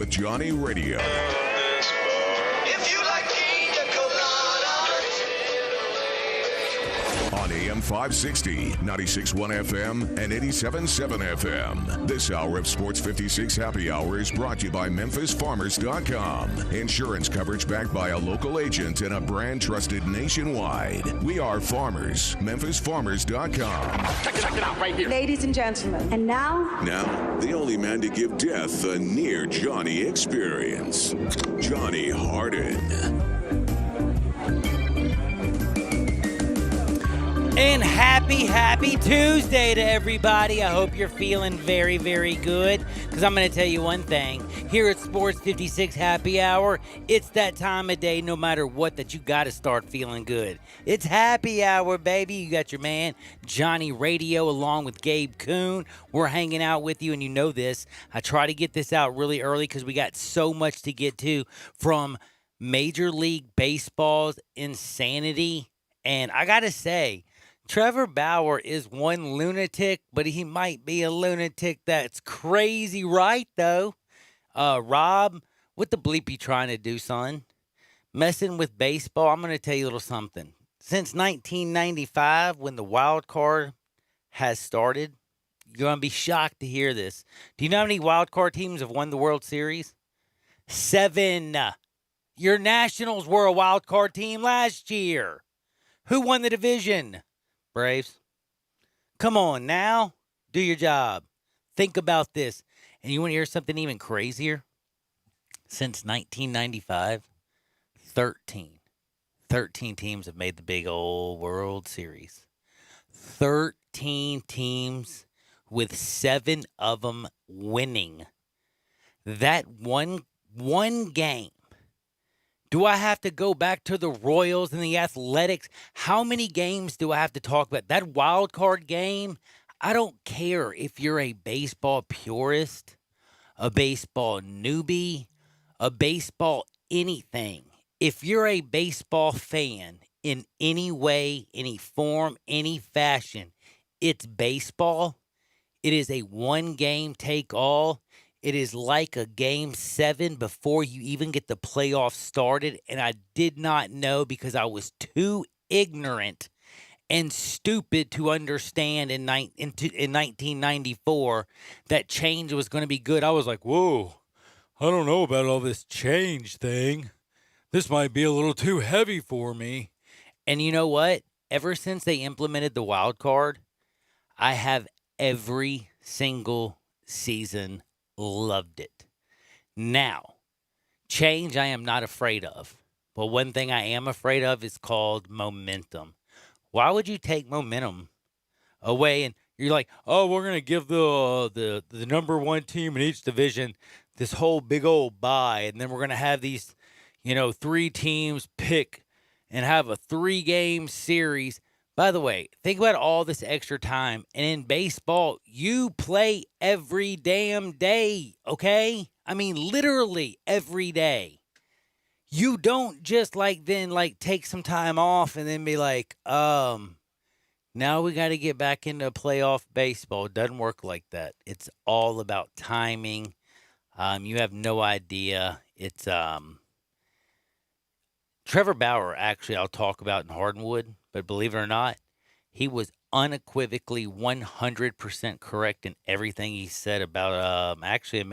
With Johnny Radio. If you like pina colada. On AM 560, 96.1 FM, and 87.7 FM. This hour of Sports 56 Happy Hour is brought to you by MemphisFarmers.com. Insurance coverage backed by a local agent and a brand trusted nationwide. We are farmers. MemphisFarmers.com. Check it out right here. Ladies and gentlemen, and now, The only man to give death a near Johnny experience. Johnny Harden. And happy Tuesday to everybody. I hope you're feeling very, very good. Because I'm going to tell you one thing. Here at Sports 56 Happy Hour, it's that time of day, no matter what, that you got to start feeling good. It's happy hour, baby. You got your man, Johnny Radio, along with Gabe Kuhn. We're hanging out with you, and you know this. I try to get this out really early because we got so much to get to from Major League Baseball's insanity. And I got to say, Trevor Bauer is one lunatic, but he might be a lunatic that's crazy right, though. Rob, what the bleep you trying to do, son? Messing with baseball? I'm going to tell you a little something. Since 1995, when the wild card has started, you're going to be shocked to hear this. Do you know how many wild card teams have won the World Series? 7. Your Nationals were a wild card team last year. Who won the division? Braves. Come on now. Do your job. Think about this. And you want to hear something even crazier? Since 1995, 13 teams have made the big old World Series. 13 teams with 7 of them winning. That one game. Do I have to go back to the Royals and the Athletics? How many games do I have to talk about? That wild card game, I don't care if you're a baseball purist, a baseball newbie, a baseball anything. If you're a baseball fan in any way, any form, any fashion, it's baseball. It is a one game take all. It is like a game 7 before you even get the playoffs started. And I did not know because I was too ignorant and stupid to understand in 1994 that change was going to be good. I was like, whoa, I don't know about all this change thing. This might be a little too heavy for me. And you know what? Ever since they implemented the wild card, I have every single season loved it. Now, change I am not afraid of. But one thing I am afraid of is called momentum. Why would you take momentum away and you're like, oh, we're going to give the number one team in each division this whole big old bye, and then we're going to have these, 3 teams pick and have a 3-game series. By the way, think about all this extra time. And in baseball, you play every damn day, okay? I mean, literally every day. You don't just take some time off and then be like, now we got to get back into playoff baseball. It doesn't work like that. It's all about timing. You have no idea. It's Trevor Bauer, actually, I'll talk about in Hardwood, but believe it or not, he was unequivocally 100% correct in everything he said about actually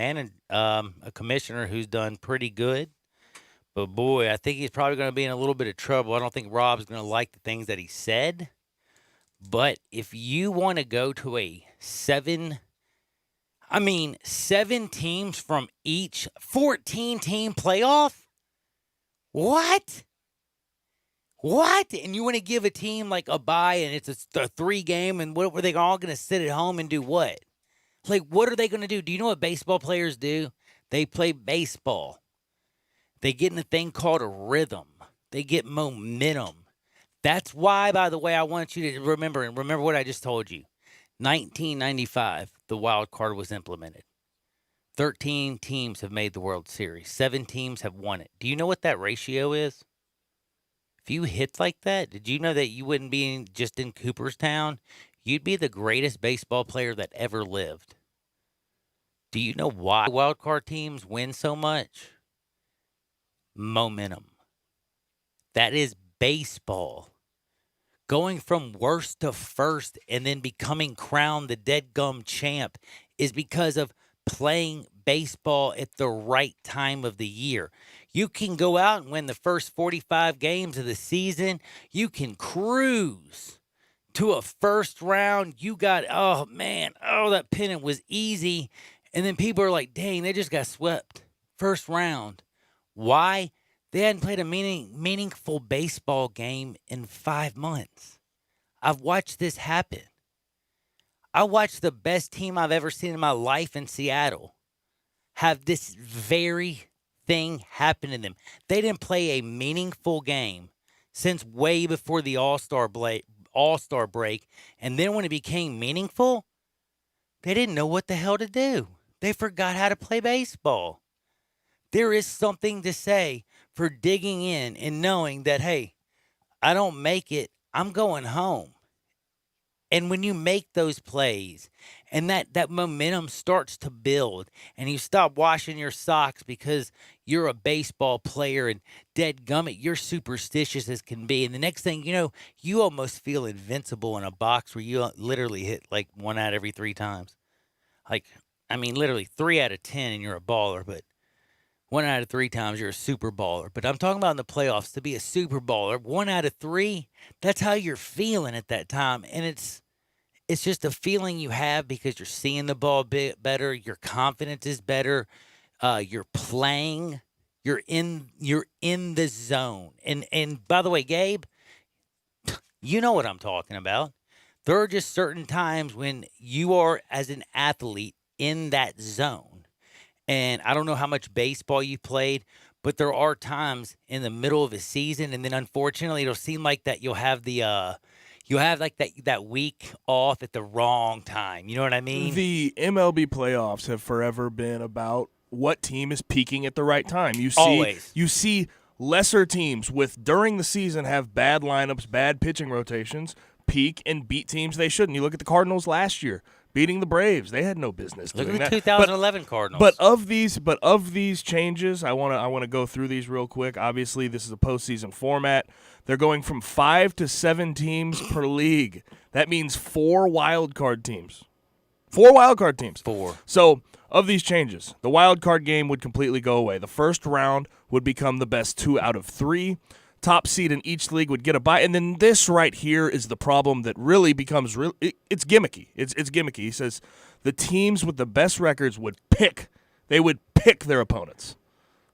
a commissioner who's done pretty good. But boy, I think he's probably going to be in a little bit of trouble. I don't think Rob's going to like the things that he said. But if you want to go to a 7 teams from each 14-team playoff? What? And you want to give a team like a bye and it's a 3-game, and what were they all going to sit at home and do what? Like, what are they going to do? Do you know what baseball players do? They play baseball. They get in a thing called a rhythm. They get momentum. That's why, by the way, I want you to remember what I just told you. 1995, the wild card was implemented. 13 teams have made the World Series. 7 teams have won it. Do you know what that ratio is? If you hit like that, did you know that you wouldn't be just in Cooperstown? You'd be the greatest baseball player that ever lived. Do you know why wild card teams win so much? Momentum. That is baseball. Going from worst to first and then becoming crowned the deadgum champ is because of playing baseball at the right time of the year. You can go out and win the first 45 games of the season. You can cruise to a first round. You got, oh man, that pennant was easy. And then people are like, dang, they just got swept. First round. Why? They hadn't played a meaningful baseball game in 5 months. I've watched this happen. I watched the best team I've ever seen in my life in Seattle have this very thing happen to them. They didn't play a meaningful game since way before the All-Star break. And then when it became meaningful, they didn't know what the hell to do. They forgot how to play baseball. There is something to say for digging in and knowing that, hey, I don't make it, I'm going home. And when you make those plays and that momentum starts to build and you stop washing your socks because you're a baseball player and dadgummit, you're superstitious as can be. And the next thing you know, you almost feel invincible in a box where you literally hit like 1 out of every 3 times. Literally 3 out of 10 and you're a baller, but 1 out of 3 times you're a super baller. But I'm talking about in the playoffs, to be a super baller, 1 out of 3, that's how you're feeling at that time. And it's just a feeling you have because you're seeing the ball better, your confidence is better, you're playing, you're in the zone. And by the way, Gabe, you know what I'm talking about. There are just certain times when you are, as an athlete, in that zone. And I don't know how much baseball you played, but there are times in the middle of a season, and then unfortunately it'll seem like that you'll have that week off at the wrong time. You know what I mean? The MLB playoffs have forever been about what team is peaking at the right time. You see lesser teams during the season have bad lineups, bad pitching rotations, peak and beat teams they shouldn't. You look at the Cardinals last year, beating the Braves. They had no business doing that. Look at the 2011 Cardinals. But of these changes, I want to go through these real quick. Obviously, this is a postseason format. They're going from 5 to 7 teams per league. That means 4 wild card teams. 4 wild card teams. 4. So, of these changes, the wild card game would completely go away. The first round would become the best 2 out of 3. Top seed in each league would get a bye. And then this right here is the problem that really becomes it's gimmicky. It's gimmicky. He says the teams with the best records would pick their opponents.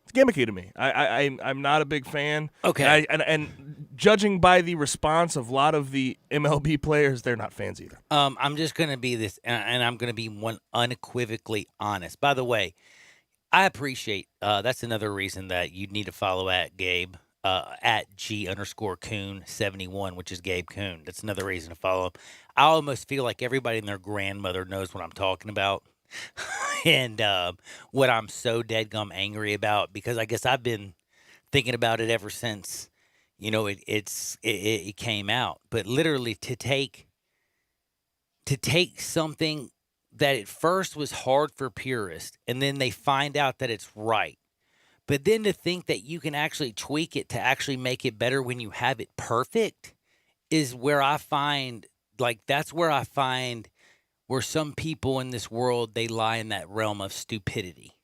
It's gimmicky to me. I'm not a big fan. Okay. And judging by the response of a lot of the MLB players, they're not fans either. I'm just going to be this, and I'm going to be one unequivocally honest. By the way, I appreciate, that's another reason that you need to follow at Gabe. At G_Coon71, which is Gabe Coon. That's another reason to follow him. I almost feel like everybody and their grandmother knows what I'm talking about. And what I'm so deadgum angry about, because I guess I've been thinking about it ever since, it came out. But literally to take something that at first was hard for purists, and then they find out that it's right. But then to think that you can actually tweak it to actually make it better when you have it perfect is where I find, where some people in this world, they lie in that realm of stupidity.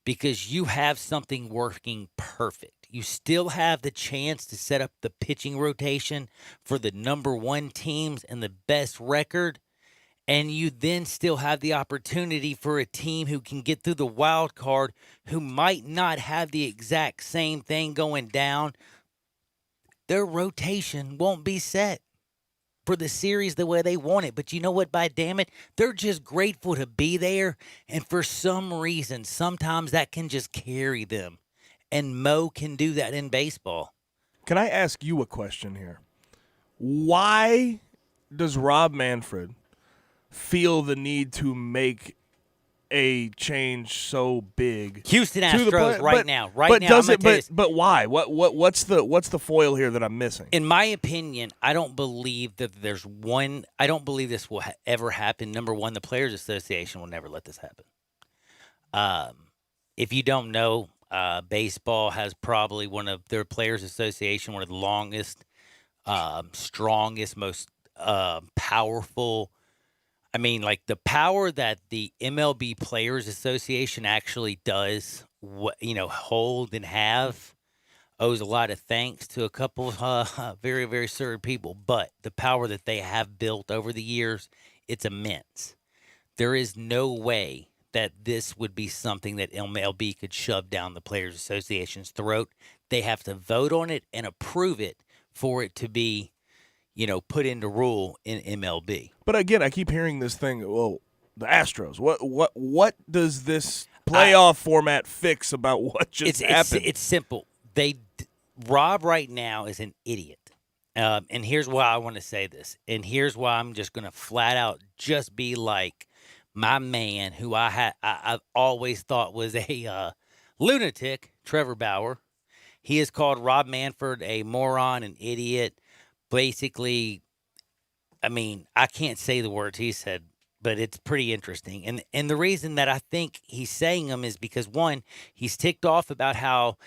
Because you have something working perfect. You still have the chance to set up the pitching rotation for the number 1 teams and the best record. And you then still have the opportunity for a team who can get through the wild card who might not have the exact same thing going down. Their rotation won't be set for the series the way they want it. But you know what, by damn it, they're just grateful to be there. And for some reason, sometimes that can just carry them. And Mo can do that in baseball. Can I ask you a question here? Why does Rob Manfred feel the need to make a change so big? Houston Astros now. But why? What's the foil here that I'm missing? In my opinion, I don't believe that I don't believe this will ever happen. Number one, the Players Association will never let this happen. If you don't know, baseball has probably one of their Players Association, one of the longest, strongest, most powerful. I mean, like the power that the MLB Players Association actually does, hold and have, owes a lot of thanks to a couple of very, very certain people. But the power that they have built over the years, it's immense. There is no way that this would be something that MLB could shove down the Players Association's throat. They have to vote on it and approve it for it to be, put into rule in MLB. But again, I keep hearing this thing. Well, the Astros. What does this playoff format fix about what just happened? It's simple. Rob right now is an idiot. And here's why I want to say this. And here's why I'm just going to flat out just be like my man, who I've always thought was a lunatic, Trevor Bauer. He has called Rob Manfred a moron, an idiot. Basically, I mean, I can't say the words he said, but it's pretty interesting. And the reason that I think he's saying them is because, one, he's ticked off about how,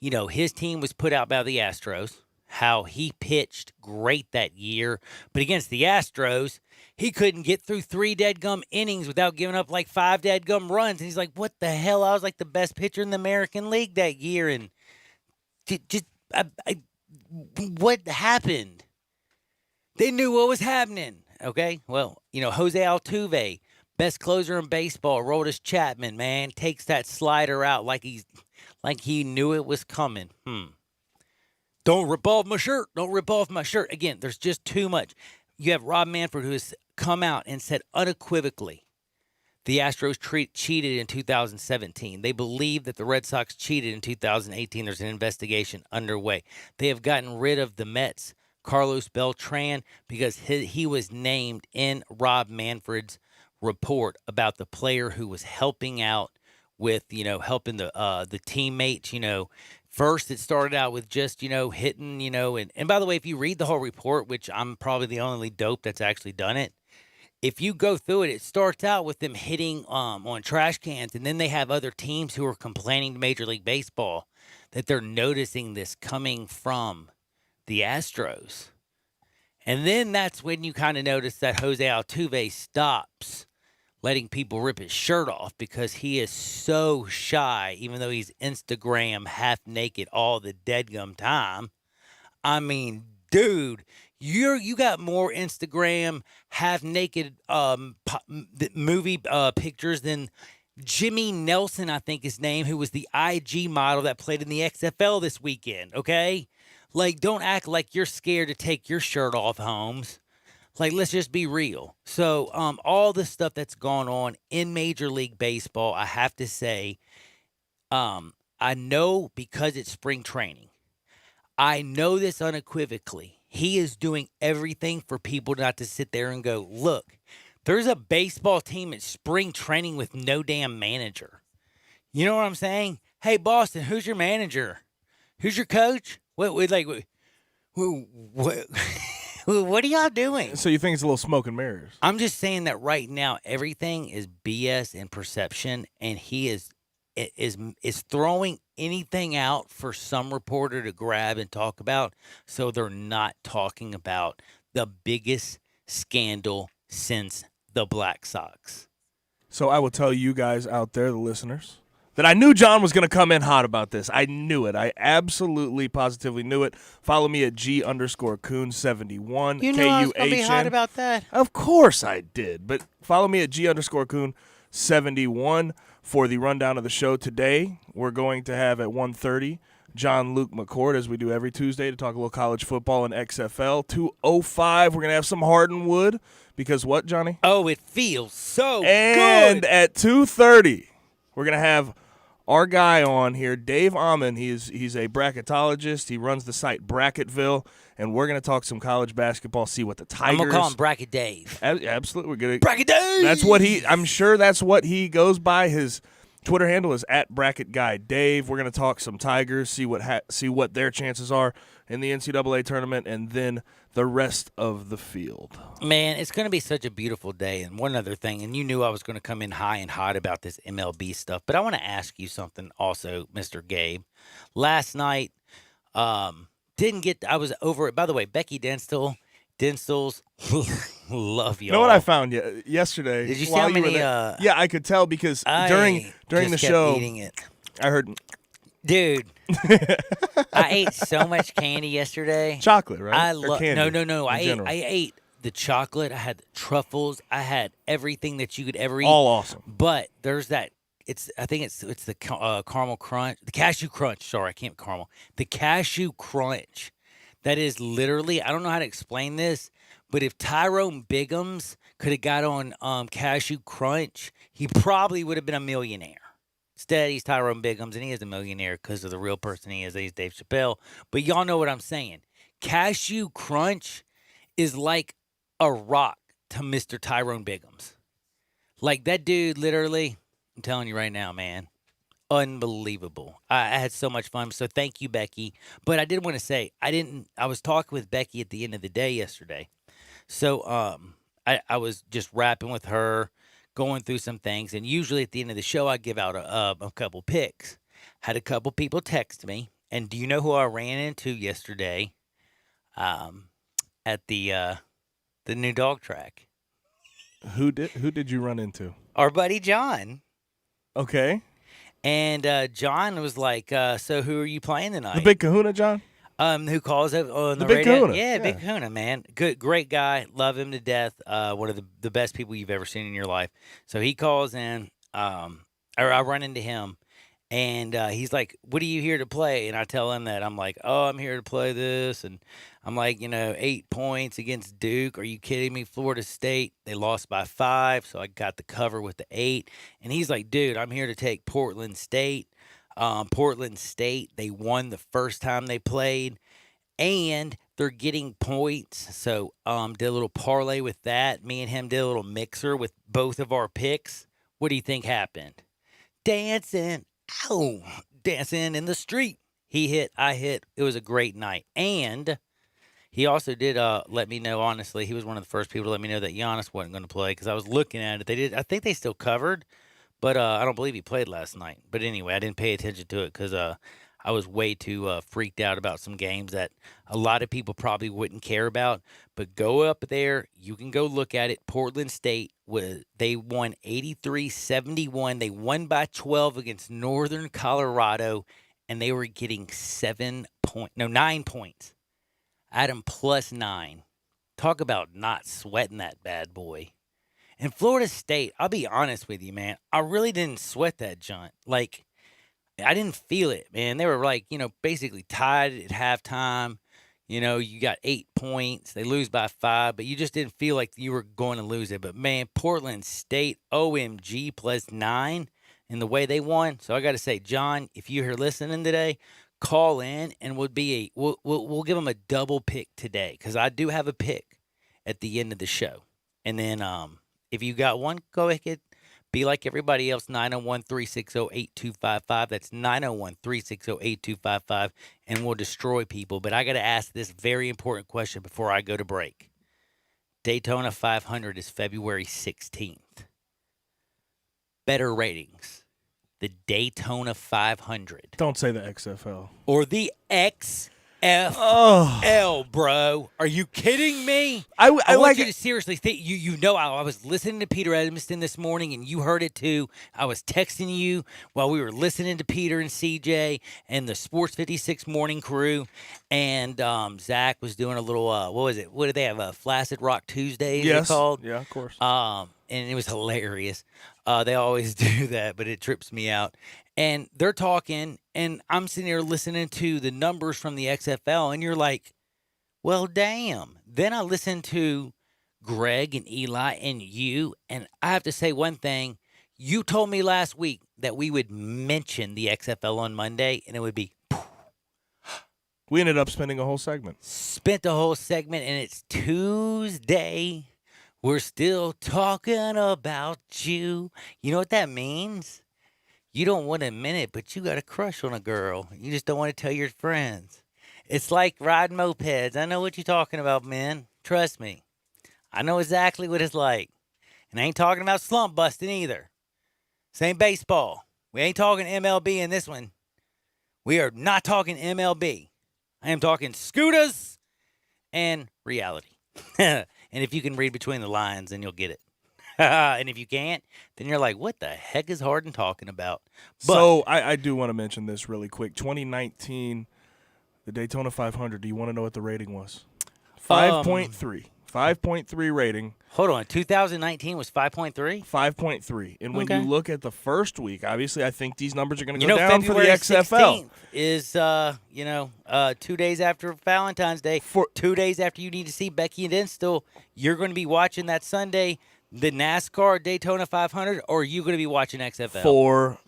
his team was put out by the Astros, how he pitched great that year. But against the Astros, he couldn't get through 3 deadgum innings without giving up like 5 deadgum runs. And he's like, what the hell? I was like the best pitcher in the American League that year. And what happened? They knew what was happening. Okay, well, Jose Altuve, best closer in baseball, Aroldis Chapman, man, takes that slider out like he knew it was coming. Don't rip off my shirt. Don't rip off my shirt. Again, there's just too much. You have Rob Manfred, who has come out and said unequivocally the Astros cheated in 2017. They believe that the Red Sox cheated in 2018. There's an investigation underway. They have gotten rid of the Mets' Carlos Beltran because he was named in Rob Manfred's report about the player who was helping out with, helping the teammates, First, it started out with just, hitting, and by the way, if you read the whole report, which I'm probably the only dope that's actually done it, if you go through it, it starts out with them hitting on trash cans, and then they have other teams who are complaining to Major League Baseball that they're noticing this coming from the Astros. And then that's when you kind of notice that Jose Altuve stops letting people rip his shirt off because he is so shy, even though he's Instagram half naked all the deadgum time. I mean, dude, you got more Instagram half naked movie pictures than Jimmy Nelson, I think his name, who was the IG model that played in the XFL this weekend, okay? Like, don't act like you're scared to take your shirt off, Holmes. Like, let's just be real. So, all the stuff that's gone on in Major League Baseball, I have to say, I know because it's spring training. I know this unequivocally. He is doing everything for people not to sit there and go, look, there's a baseball team at spring training with no damn manager. You know what I'm saying? Hey, Boston, who's your manager? Who's your coach? What are y'all doing? So you think it's a little smoke and mirrors? I'm just saying that right now everything is BS and perception, and he is throwing anything out for some reporter to grab and talk about, so they're not talking about the biggest scandal since the Black Sox. So I will tell you guys out there, the listeners, that I knew John was going to come in hot about this. I knew it. I absolutely, positively knew it. Follow me at G_Coon71. You knew I was going to be hot about that? Of course I did. But follow me at G_Coon71 for the rundown of the show today. We're going to have at 1:30 John Luke McCord, as we do every Tuesday, to talk a little college football and XFL. 2:05, we're going to have some Hardenwood. Because what, Johnny? Oh, it feels so and good. At 2:30, we're going to have our guy on here, Dave Amon. He's a bracketologist. He runs the site Bracketville, and we're going to talk some college basketball, see what the Tigers. I'm going to call him Bracket Dave. Absolutely. We're going to Bracket Dave! I'm sure that's what he goes by, his Twitter handle is @BracketGuyDave. We're going to talk some Tigers, see what their chances are in the NCAA tournament, and then the rest of the field. Man, it's going to be such a beautiful day. And one other thing, and you knew I was going to come in high and hot about this MLB stuff, but I want to ask you something also, Mr. Gabe. Last night, I was over it. By the way, Becky Denstles, love you. You know what I found yesterday? Did you see how many? Yeah, I could tell because during the show, eating it. I heard. Dude, I ate so much candy yesterday. Chocolate, right? I love. No. I general. ate the chocolate. I had the truffles. I had everything that you could ever eat. All awesome. But there's that. I think it's the caramel crunch, the cashew crunch. Sorry, I can't caramel. The cashew crunch. That is literally, I don't know how to explain this, but if Tyrone Biggums could have got on Cashew Crunch, he probably would have been a millionaire. Instead, he's Tyrone Biggums, and he is a millionaire because of the real person he is. He's Dave Chappelle. But y'all know what I'm saying. Cashew Crunch is like a rock to Mr. Tyrone Biggums. Like that dude, literally, I'm telling you right now, man. Unbelievable. I had so much fun. So thank you, Becky. But I did want to say, I was talking with Becky at the end of the day yesterday. So I was just rapping with her, going through some things. And usually at the end of the show, I give out a couple picks. Had a couple people text me. And do you know who I ran into yesterday at the new dog track? Who did you run into? Our buddy John. Okay. And John was like, so who are you playing tonight? The Big Kahuna, John? Who calls it on the Big radio? Kahuna. Yeah, Big Kahuna, man. Great guy. Love him to death. One of the best people you've ever seen in your life. So he calls in. I run into him. And he's like, what are you here to play? And I tell him that. I'm like, oh, I'm here to play this. And I'm like, 8 points against Duke. Are you kidding me? Florida State, they lost by 5. So I got the cover with the 8. And he's like, dude, I'm here to take Portland State. Portland State, they won the first time they played. And they're getting points. So did a little parlay with that. Me and him did a little mixer with both of our picks. What do you think happened? Dancing in the street. He hit, I hit. It was a great night. And he also did let me know, honestly, he was one of the first people to let me know that Giannis wasn't going to play because I was looking at it. I think they still covered, but I don't believe he played last night. But anyway, I didn't pay attention to it because I was way too freaked out about some games that a lot of people probably wouldn't care about. But go up there. You can go look at it. Portland State, they won 83-71. They won by 12 against Northern Colorado, and they were getting 9 points. I had them plus 9. Talk about not sweating that bad boy. And Florida State, I'll be honest with you, man. I really didn't sweat that jaunt. Like, I didn't feel it, man. They were like, basically tied at halftime. You got 8 points. They lose by 5, but you just didn't feel like you were going to lose it. But, man, Portland State, OMG, plus 9 in the way they won. So I got to say, John, if you're here listening today, call in and we'll give them a double pick today because I do have a pick at the end of the show. And then if you got one, go ahead. Be like everybody else, 901-360-8255. That's 901-360-8255, and we'll destroy people. But I got to ask this very important question before I go to break. Daytona 500 is February 16th. Better ratings. The Daytona 500. Don't say the XFL. Or the XFL, bro. Are you kidding me? I want you to seriously think. I was listening to Peter Edmiston this morning, and you heard it too. I was texting you while we were listening to Peter and CJ and the Sports 56 morning crew. And Zach was doing a little, what was it? What did they have? Flaccid Rock Tuesdays, yes. They called? Yeah, of course. And it was hilarious. They always do that, but it trips me out. And they're talking, and I'm sitting here listening to the numbers from the XFL, and you're like, well, damn. Then I listened to Greg and Eli and you, and I have to say one thing. You told me last week that we would mention the XFL on Monday, and it would be we ended up spending a whole segment. Spent a whole segment, and it's Tuesday. We're still talking about you. You know what that means? You don't want to admit it, but you got a crush on a girl. You just don't want to tell your friends. It's like riding mopeds. I know what you're talking about, men. Trust me. I know exactly what it's like. And I ain't talking about slump busting either. Same baseball. We ain't talking MLB in this one. We are not talking MLB. I am talking scooters and reality. And if you can read between the lines, then you'll get it. And if you can't, then you're like, what the heck is Harden talking about? But, so I do want to mention this really quick. 2019, the Daytona 500, do you want to know what the rating was? 5.3. 5.3 rating. Hold on. 2019 was 5.3? 5.3. And when you look at the first week, obviously I think these numbers are going to go down February for the XFL. 16th is, 2 days after Valentine's Day. 2 days after you need to see Becky and Instill, you're going to be watching that Sunday the NASCAR Daytona 500, or are you going to be watching XFL? For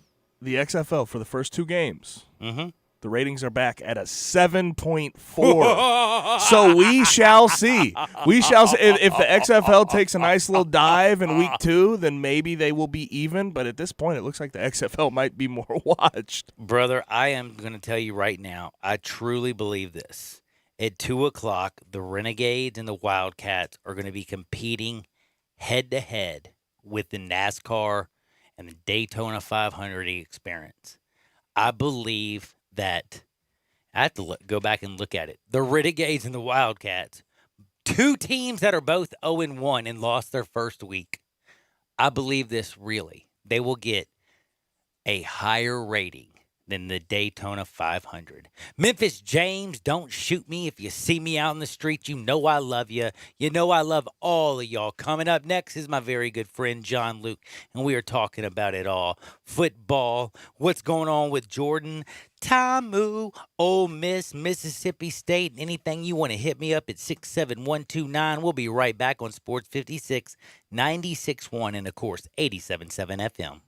the XFL, for the first two games. Mm-hmm. The ratings are back at a 7.4. So we shall see. We shall see. If the XFL takes a nice little dive in week 2, then maybe they will be even. But at this point, it looks like the XFL might be more watched. Brother, I am going to tell you right now, I truly believe this. At 2 o'clock, the Renegades and the Wildcats are going to be competing head-to-head with the NASCAR and the Daytona 500 experience. I believe that I have to go back and look at it. The Renegades and the Wildcats, two teams that are both 0-1 and lost their first week. I believe this really. They will get a higher rating than the Daytona 500. Memphis James, don't shoot me. If you see me out in the street, you know I love you. You know I love all of y'all. Coming up next is my very good friend, John Luke, and we are talking about it all. Football, what's going on with Jordan, Tamu, Ole Miss, Mississippi State, and anything you want to hit me up at 67129. We'll be right back on Sports 56, 96.1, and, of course, 87.7 FM.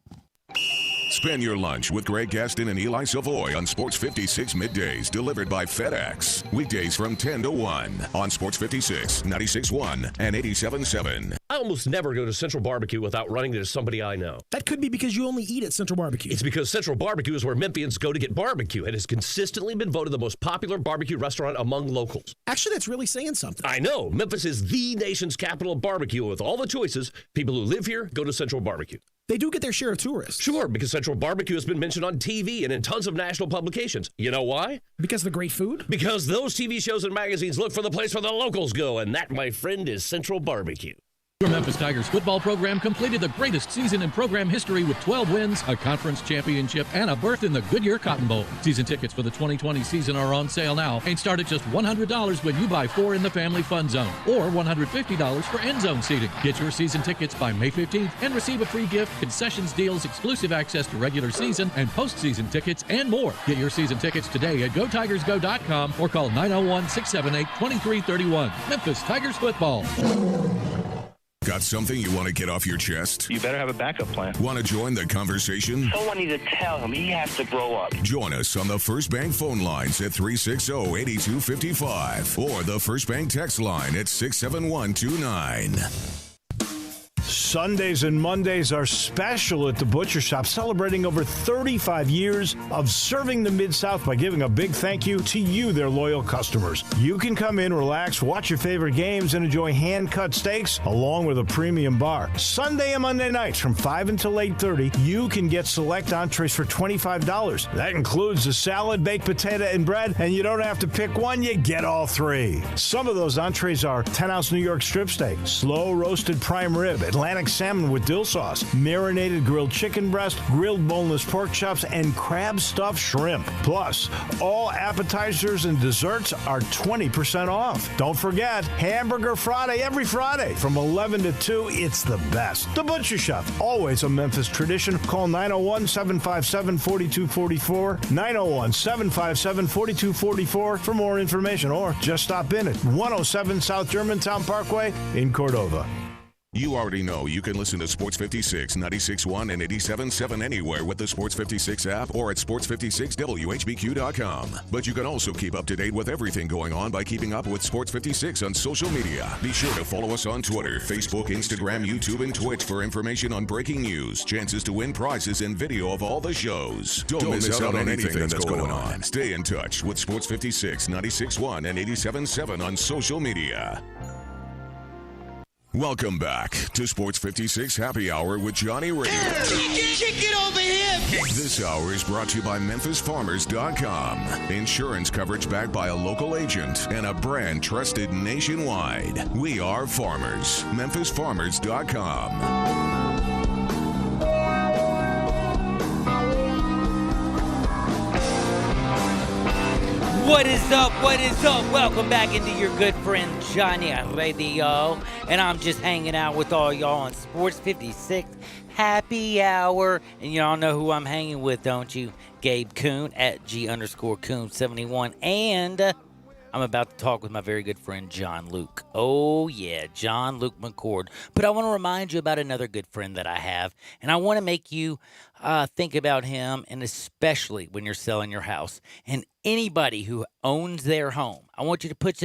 Spend your lunch with Greg Gaston and Eli Savoy on Sports 56 middays, delivered by FedEx. Weekdays from 10 to 1 on Sports 56, 96.1, and 87.7. I almost never go to Central Barbecue without running into somebody I know. That could be because you only eat at Central Barbecue. It's because Central Barbecue is where Memphians go to get barbecue and has consistently been voted the most popular barbecue restaurant among locals. Actually, that's really saying something. I know. Memphis is the nation's capital of barbecue. With all the choices, people who live here go to Central Barbecue. They do get their share of tourists. Sure, because Central Barbecue has been mentioned on TV and in tons of national publications. You know why? Because of the great food? Because those TV shows and magazines look for the place where the locals go, and that, my friend, is Central Barbecue. Your Memphis Tigers football program completed the greatest season in program history with 12 wins, a conference championship, and a berth in the Goodyear Cotton Bowl. Season tickets for the 2020 season are on sale now and start at just $100 when you buy 4 in the family fun zone, or $150 for end zone seating. Get your season tickets by May 15th and receive a free gift, concessions deals, exclusive access to regular season and postseason tickets, and more. Get your season tickets today at GoTigersGo.com or call 901-678-2331. Memphis Tigers football. Got something you want to get off your chest? You better have a backup plan. Want to join the conversation? Someone needs to tell him he has to grow up. Join us on the First Bank phone lines at 360-8255 or the First Bank text line at 67129. Sundays and Mondays are special at the Butcher Shop, celebrating over 35 years of serving the Mid-South by giving a big thank you to you, their loyal customers. You can come in, relax, watch your favorite games, and enjoy hand-cut steaks along with a premium bar. Sunday and Monday nights from 5 until 8:30, you can get select entrees for $25. That includes a salad, baked potato, and bread, and you don't have to pick one, you get all 3. Some of those entrees are 10-ounce New York strip steak, slow-roasted prime rib, Atlantic salmon with dill sauce, marinated grilled chicken breast, grilled boneless pork chops, and crab-stuffed shrimp. Plus, all appetizers and desserts are 20% off. Don't forget, Hamburger Friday every Friday from 11 to 2. It's the best. The Butcher Shop, always a Memphis tradition. Call 901-757-4244, 901-757-4244 for more information, or just stop in at 107 South Germantown Parkway in Cordova. You already know you can listen to Sports 56, 96.1, and 87.7 anywhere with the Sports 56 app or at sports56whbq.com. But you can also keep up to date with everything going on by keeping up with Sports 56 on social media. Be sure to follow us on Twitter, Facebook, Instagram, YouTube, and Twitch for information on breaking news, chances to win prizes, and video of all the shows. Don't miss out on anything that's going on. Stay in touch with Sports 56, 96.1, and 87.7 on social media. Welcome back to Sports 56 Happy Hour with Johnny Radio. Get over here! This hour is brought to you by MemphisFarmers.com. Insurance coverage backed by a local agent and a brand trusted nationwide. We are farmers. MemphisFarmers.com. What is up? What is up? Welcome back into your good friend Johnny Radio. And I'm just hanging out with all y'all on Sports 56 Happy Hour. And y'all know who I'm hanging with, don't you? Gabe Kuhn at G_Kuhn71. And I'm about to talk with my very good friend John Luke. Oh, yeah, John Luke McCord. But I want to remind you about another good friend that I have. And I want to make you think about him, and especially when you're selling your house. And anybody who owns their home, I want you to put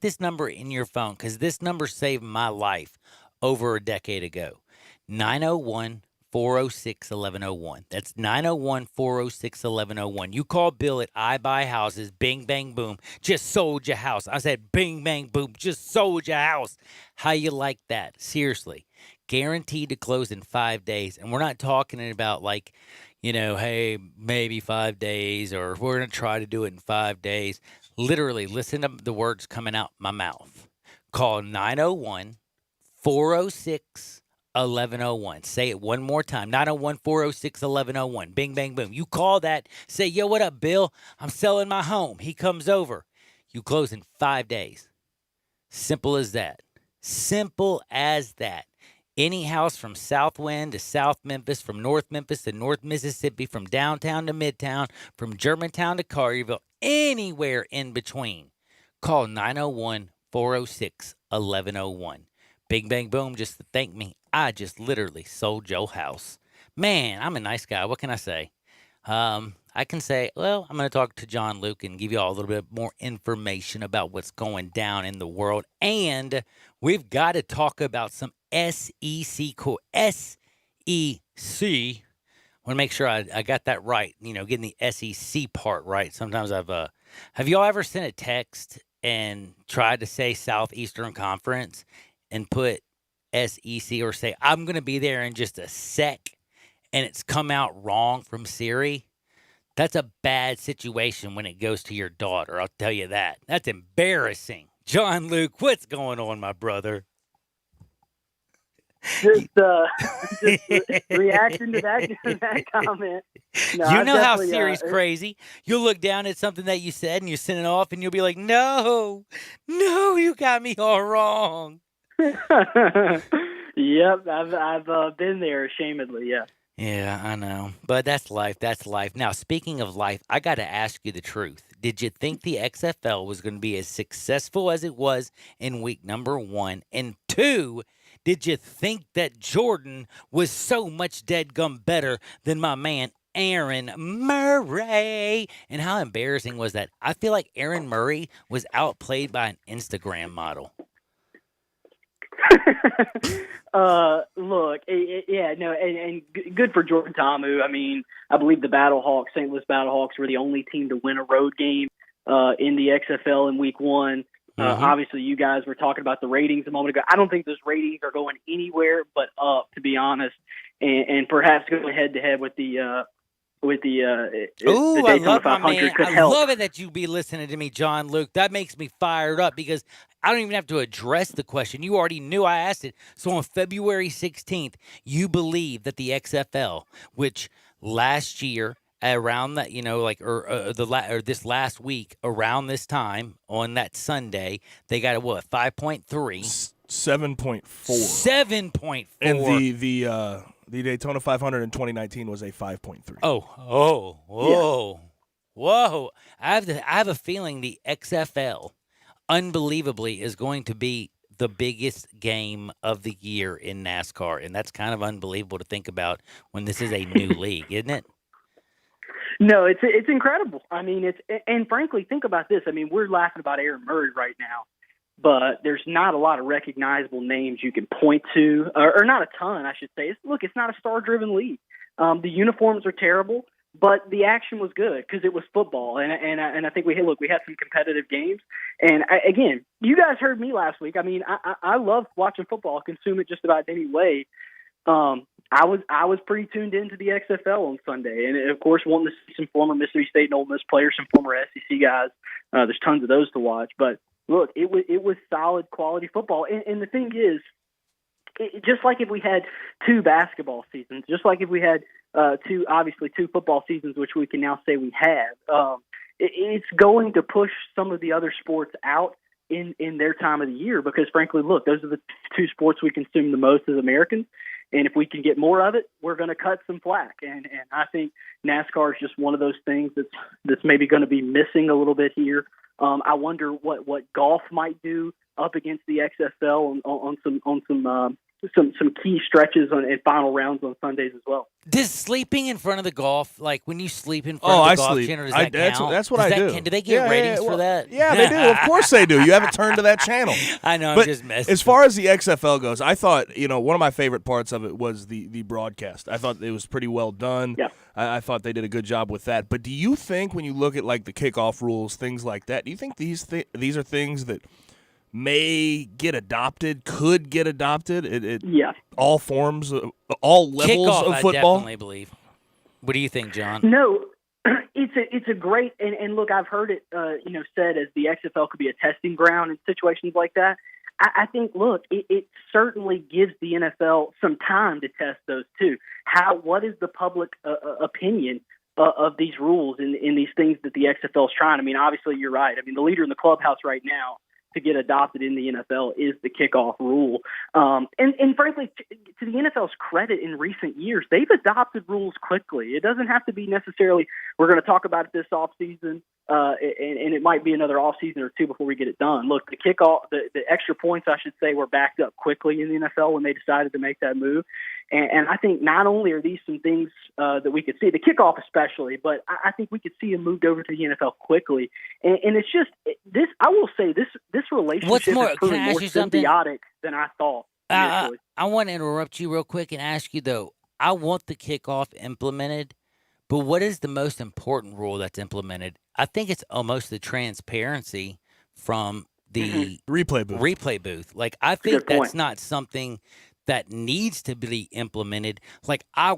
this number in your phone, because this number saved my life over a decade ago. 901-406-1101. That's 901-406-1101. You call Bill at I Buy Houses. Bing, bang, boom. Just sold your house. I said bing, bang, boom. Just sold your house. How you like that? Seriously. Guaranteed to close in 5 days. And we're not talking about like, hey, maybe 5 days, or we're going to try to do it in 5 days. Literally, listen to the words coming out my mouth. Call 901-406-1101. Say it one more time. 901-406-1101. Bing, bang, boom. You call that. Say, yo, what up, Bill? I'm selling my home. He comes over. You close in 5 days. Simple as that. Simple as that. Any house from Southwind to South Memphis, from North Memphis to North Mississippi, from downtown to midtown, from Germantown to Collierville, anywhere in between. Call 901-406-1101. Bing, bang, boom, just to thank me. I just literally sold your house. Man, I'm a nice guy. What can I say? I can say, well, I'm going to talk to John Luke and give you all a little bit more information about what's going down in the world. And we've got to talk about some SEC. I want to make sure I got that right, getting the SEC part right. Sometimes have y'all ever sent a text and tried to say Southeastern Conference and put SEC, or say, I'm going to be there in just a sec, and it's come out wrong from Siri? That's a bad situation when it goes to your daughter, I'll tell you that. That's embarrassing. John Luke, what's going on, my brother? Just reaction to that comment. No, you know how Siri's crazy. You'll look down at something that you said and you send it off, and you'll be like, no, you got me all wrong. Yep, I've been there, ashamedly, yeah. Yeah, I know. But that's life. That's life. Now, speaking of life, I got to ask you the truth. Did you think the XFL was going to be as successful as it was in week number 1? And 2, did you think that Jordan was so much deadgum better than my man Aaron Murray? And how embarrassing was that? I feel like Aaron Murray was outplayed by an Instagram model. Look, and good for Jordan Ta'amu. I mean, I believe the Battlehawks, St. Louis Battlehawks, were the only team to win a road game in the XFL in week 1. Obviously, you guys were talking about the ratings a moment ago. I don't think those ratings are going anywhere but up, to be honest, and perhaps going head-to-head with the Daytona 500 could help. I love it that you be listening to me, John Luke. That makes me fired up because I don't even have to address the question. You already knew I asked it. So on February 16th, you believe that the XFL, which last year around that, this last week around this time on that Sunday, they got a 5.3, 7.4, 7.4, and the Daytona 500 in 2019 was a 5.3. Whoa! I have a feeling the XFL, unbelievably, is going to be the biggest game of the year in NASCAR, and that's kind of unbelievable to think about when this is a new league, isn't it? No, it's incredible. I mean, and frankly, think about this. I mean, we're laughing about Aaron Murray right now, but there's not a lot of recognizable names you can point to, or not a ton, I should say. It's not a star-driven league. The uniforms are terrible, but the action was good because it was football, and I think we had some competitive games. And again, you guys heard me last week. I mean, I love watching football, consume it just about any way. I was pretty tuned into the XFL on Sunday, and of course, wanting to see some former Mississippi State and Ole Miss players, some former SEC guys. There's tons of those to watch, but look, it was solid quality football. And the thing is, just like if we had 2 basketball seasons, just like if we had two football seasons, which we can now say we have, it's going to push some of the other sports out in their time of the year because, frankly, look, those are the 2 sports we consume the most as Americans. And if we can get more of it, we're going to cut some flack. And I think NASCAR is just one of those things that's maybe going to be missing a little bit here. I wonder what golf might do up against the XFL on some key stretches and final rounds on Sundays as well. Does sleeping in front of the golf, like when you sleep in front of the golf channel, does that count? That's what I do. Do they get ratings for that? Yeah, they do. Of course they do. You haven't turned to that channel. I know, but I'm just messing. As far as the XFL goes, I thought, one of my favorite parts of it was the broadcast. I thought it was pretty well done. Yeah. I thought they did a good job with that. But do you think when you look at like the kickoff rules, things like that, do you think these are things that may get adopted, could get adopted? Yeah. All forms, all levels Kickoff, of football? I definitely believe. What do you think, John? No, it's a great and look, I've heard it said as the XFL could be a testing ground in situations like that. I think look, it certainly gives the NFL some time to test those too. What is the public opinion of these rules in these things that the XFL is trying? I mean, obviously you're right. I mean, the leader in the clubhouse right now to get adopted in the NFL is the kickoff rule. And frankly, to the NFL's credit in recent years, they've adopted rules quickly. It doesn't have to be necessarily, we're going to talk about it this offseason, and it might be another offseason or 2 before we get it done. Look, the kickoff, the extra points, I should say, were backed up quickly in the NFL when they decided to make that move. And I think not only are these some things that we could see, the kickoff especially, but I think we could see him moved over to the NFL quickly. And it's just this. I will say this relationship is proving more symbiotic than I thought. I want to interrupt you real quick and ask you though. I want the kickoff implemented, but what is the most important rule that's implemented? I think it's almost the transparency from the replay booth. Like I think that's not something that needs to be implemented. Like I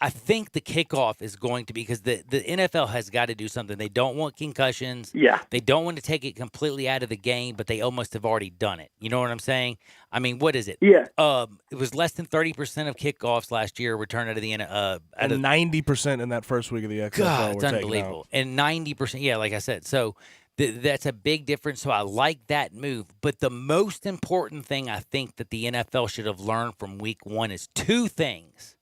think the kickoff is going to be, because the NFL has got to do something. They don't want concussions. Yeah. They don't want to take it completely out of the game, but they almost have already done it. You know what I'm saying? I mean, what is it? Yeah. It was less than 30% of kickoffs last year returned out of the and 90% in that first week of the XFL. God, it's unbelievable. And 90%, yeah, like I said. So that's a big difference. So I like that move. But the most important thing I think that the NFL should have learned from week 1 is 2 things.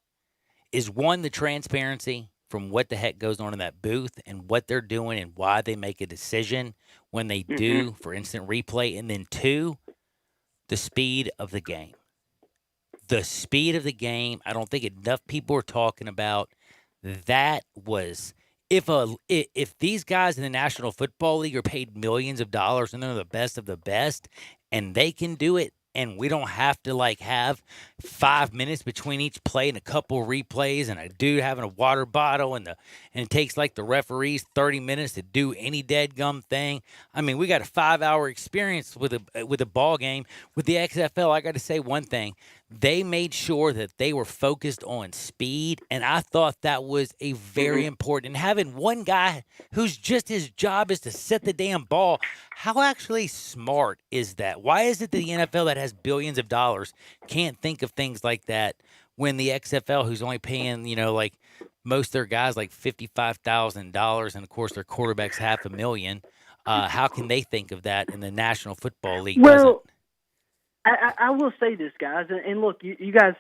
Is 1, the transparency from what the heck goes on in that booth and what they're doing and why they make a decision when they do for instant replay. And then 2, the speed of the game. The speed of the game, I don't think enough people are talking about. That was... If these guys in the National Football League are paid millions of dollars and they're the best of the best and they can do it, and we don't have to have 5 minutes between each play and a couple replays and a dude having a water bottle and it takes the referees 30 minutes to do any dead gum thing. I mean, we got a 5-hour experience with a ball game. With the XFL, I got to say one thing. They made sure that they were focused on speed, and I thought that was a very important. And having one guy whose just his job is to set the damn ball, how actually smart is that? Why is it that the NFL that has billions of dollars can't think of things like that when the XFL, who's only paying, most of their guys $55,000, and of course their quarterback's $500,000, how can they think of that and the National Football League doesn't? I will say this, guys, and look, you guys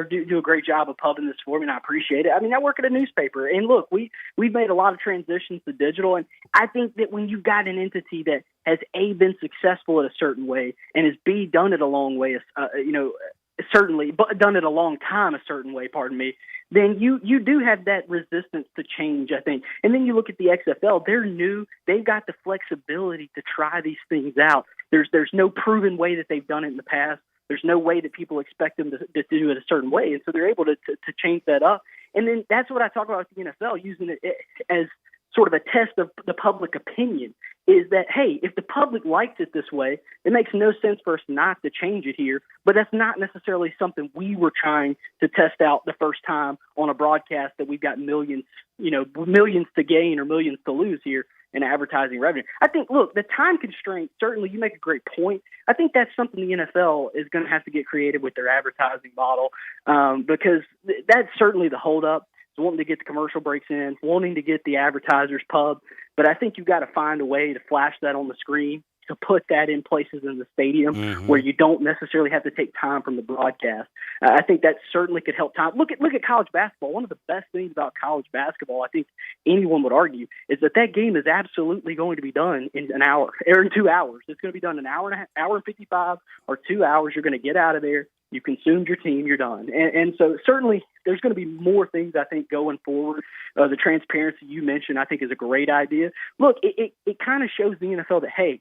do a great job of pubbing this for me, and I appreciate it. I mean, I work at a newspaper, and look, we've made a lot of transitions to digital, and I think that when you've got an entity that has A, been successful in a certain way, and has B, done it a long way, certainly, but done it a long time a certain way, pardon me, then you do have that resistance to change, I think. And then you look at the XFL, they're new, they've got the flexibility to try these things out. There's no proven way that they've done it in the past. There's no way that people expect them to do it a certain way, and so they're able to change that up. And then that's what I talk about with the NFL, using it as sort of a test of the public opinion, is that, hey, if the public likes it this way, it makes no sense for us not to change it here. But that's not necessarily something we were trying to test out the first time on a broadcast that we've got millions to gain or millions to lose here in advertising revenue. I think, look, the time constraint, certainly you make a great point. I think that's something the NFL is going to have to get creative with their advertising model, because that's certainly the holdup. Wanting to get the commercial breaks in, wanting to get the advertisers pub. But I think you've got to find a way to flash that on the screen, to put that in places in the stadium where you don't necessarily have to take time from the broadcast. I think that certainly could help time. Look at college basketball. One of the best things about college basketball, I think anyone would argue, is that game is absolutely going to be done in an hour or in 2 hours. It's going to be done in an hour and a half, hour and 55 or 2 hours. You're going to get out of there. You consumed your team, you're done. And so certainly there's going to be more things, I think, going forward. The transparency you mentioned, I think, is a great idea. Look, it kind of shows the NFL that, hey,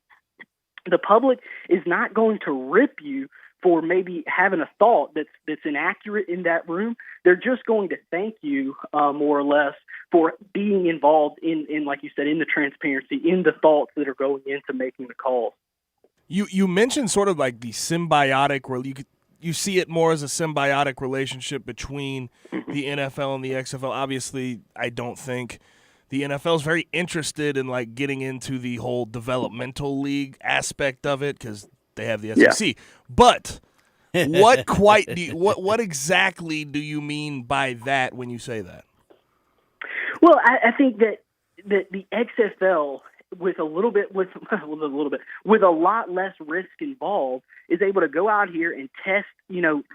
the public is not going to rip you for maybe having a thought that's inaccurate in that room. They're just going to thank you, more or less, for being involved in, like you said, in the transparency, in the thoughts that are going into making the calls. You mentioned sort of like the symbiotic, where you see it more as a symbiotic relationship between the NFL and the XFL. Obviously, I don't think the NFL is very interested in like getting into the whole developmental league aspect of it because they have the SEC. Yeah. But what exactly do you mean by that when you say that? Well, I think that the XFL, with a lot less risk involved, is able to go out here and test,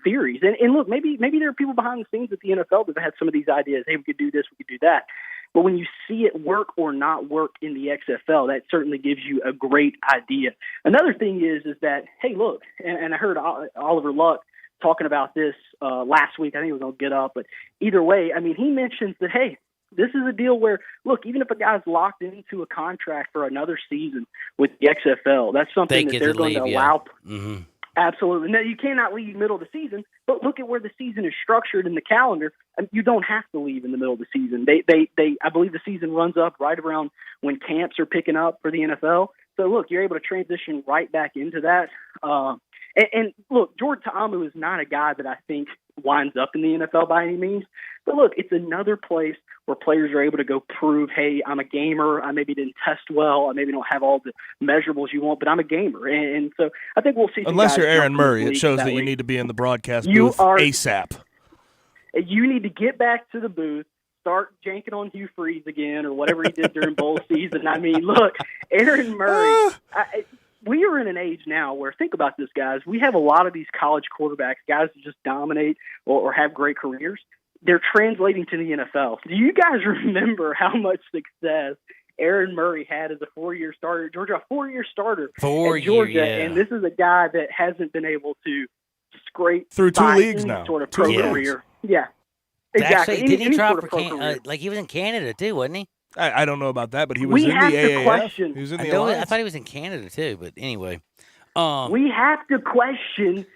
theories. And look, maybe there are people behind the scenes at the NFL that have had some of these ideas. Hey, we could do this, we could do that. But when you see it work or not work in the XFL, that certainly gives you a great idea. Another thing is that, hey, look, and I heard Oliver Luck talking about this last week. I think it was on Get Up. But either way, I mean, he mentions that, hey, this is a deal where, look, even if a guy's locked into a contract for another season with the XFL, that's something that they're going to allow. Mm-hmm. Absolutely. No, you cannot leave middle of the season, but look at where the season is structured in the calendar. You don't have to leave in the middle of the season. I believe the season runs up right around when camps are picking up for the NFL. So, look, you're able to transition right back into that. And look, Jordan Ta'amu is not a guy that I think winds up in the NFL by any means. But look, it's another place where players are able to go prove, hey, I'm a gamer. I maybe didn't test well. I maybe don't have all the measurables you want, but I'm a gamer. And so I think we'll see. Unless you're Aaron Murray, it shows that you need to be in the broadcast booth ASAP. You need to get back to the booth, start janking on Hugh Freeze again or whatever he did during bowl season. I mean, look, Aaron Murray, we are in an age now where, think about this, guys, we have a lot of these college quarterbacks, guys who just dominate or have great careers. They're translating to the NFL. Do you guys remember how much success Aaron Murray had as a 4-year starter at Georgia? A 4-year starter at Georgia, and this is a guy that hasn't been able to scrape through 2 leagues now. Sort of pro career. Yeah, exactly. Actually, didn't he try for like he was in Canada too, wasn't he? I don't know about that, but he was in the AAF. He was in the Alliance. I thought he was in Canada too, but anyway. We have to question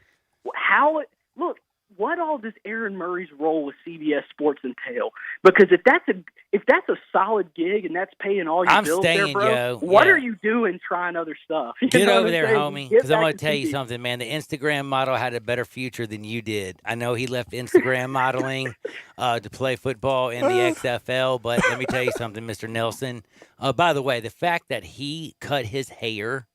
how it – look, what all does Aaron Murray's role with CBS Sports entail? Because if that's a solid gig and that's paying all your bills there, bro, what are you doing trying other stuff? Get over there, homie, because I'm going to tell you something, man. The Instagram model had a better future than you did. I know he left Instagram modeling to play football in the XFL, but let me tell you something, Mr. Nelson. By the way, the fact that he cut his hair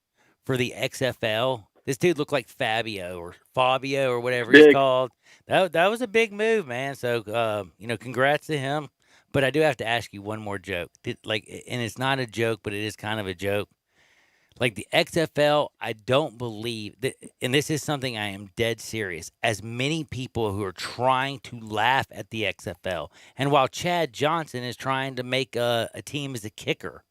for the XFL, this dude looked like Fabio or whatever he's called. That was a big move, man. So, congrats to him. But I do have to ask you one more joke. And it's not a joke, but it is kind of a joke. Like the XFL, I don't believe that, and this is something I am dead serious. As many people who are trying to laugh at the XFL, and while Chad Johnson is trying to make a team as a kicker,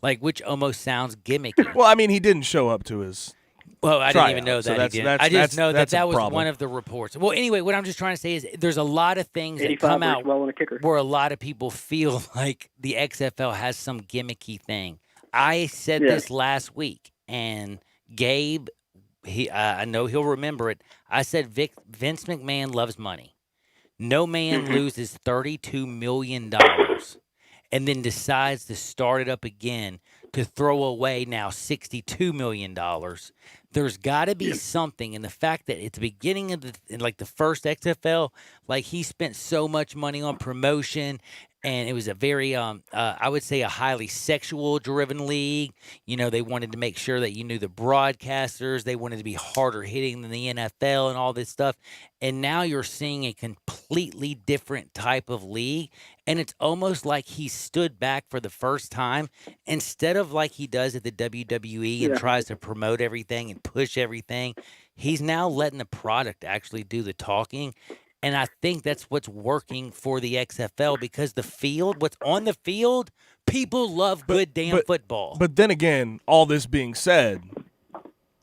like which almost sounds gimmicky. Well, I mean, he didn't show up to his. Well, I didn't even know so that he did. I just know that was one of the reports. Well, anyway, what I'm just trying to say is there's a lot of things that come out where a lot of people feel like the XFL has some gimmicky thing. I said this last week, and Gabe, I know he'll remember it. I said Vince McMahon loves money. No man loses $32 million and then decides to start it up again to throw away now $62 million. There's got to be something, and the fact that at the beginning of the first XFL, like he spent so much money on promotion, and it was a very, I would say, a highly sexual-driven league. You know, they wanted to make sure that you knew the broadcasters. They wanted to be harder hitting than the NFL and all this stuff. And now you're seeing a completely different type of league, and it's almost like he stood back for the first time instead of like he does at the WWE and tries to promote everything and push everything. He's now letting the product actually do the talking. And I think that's what's working for the XFL because the field, what's on the field, people love good football. But then again, all this being said,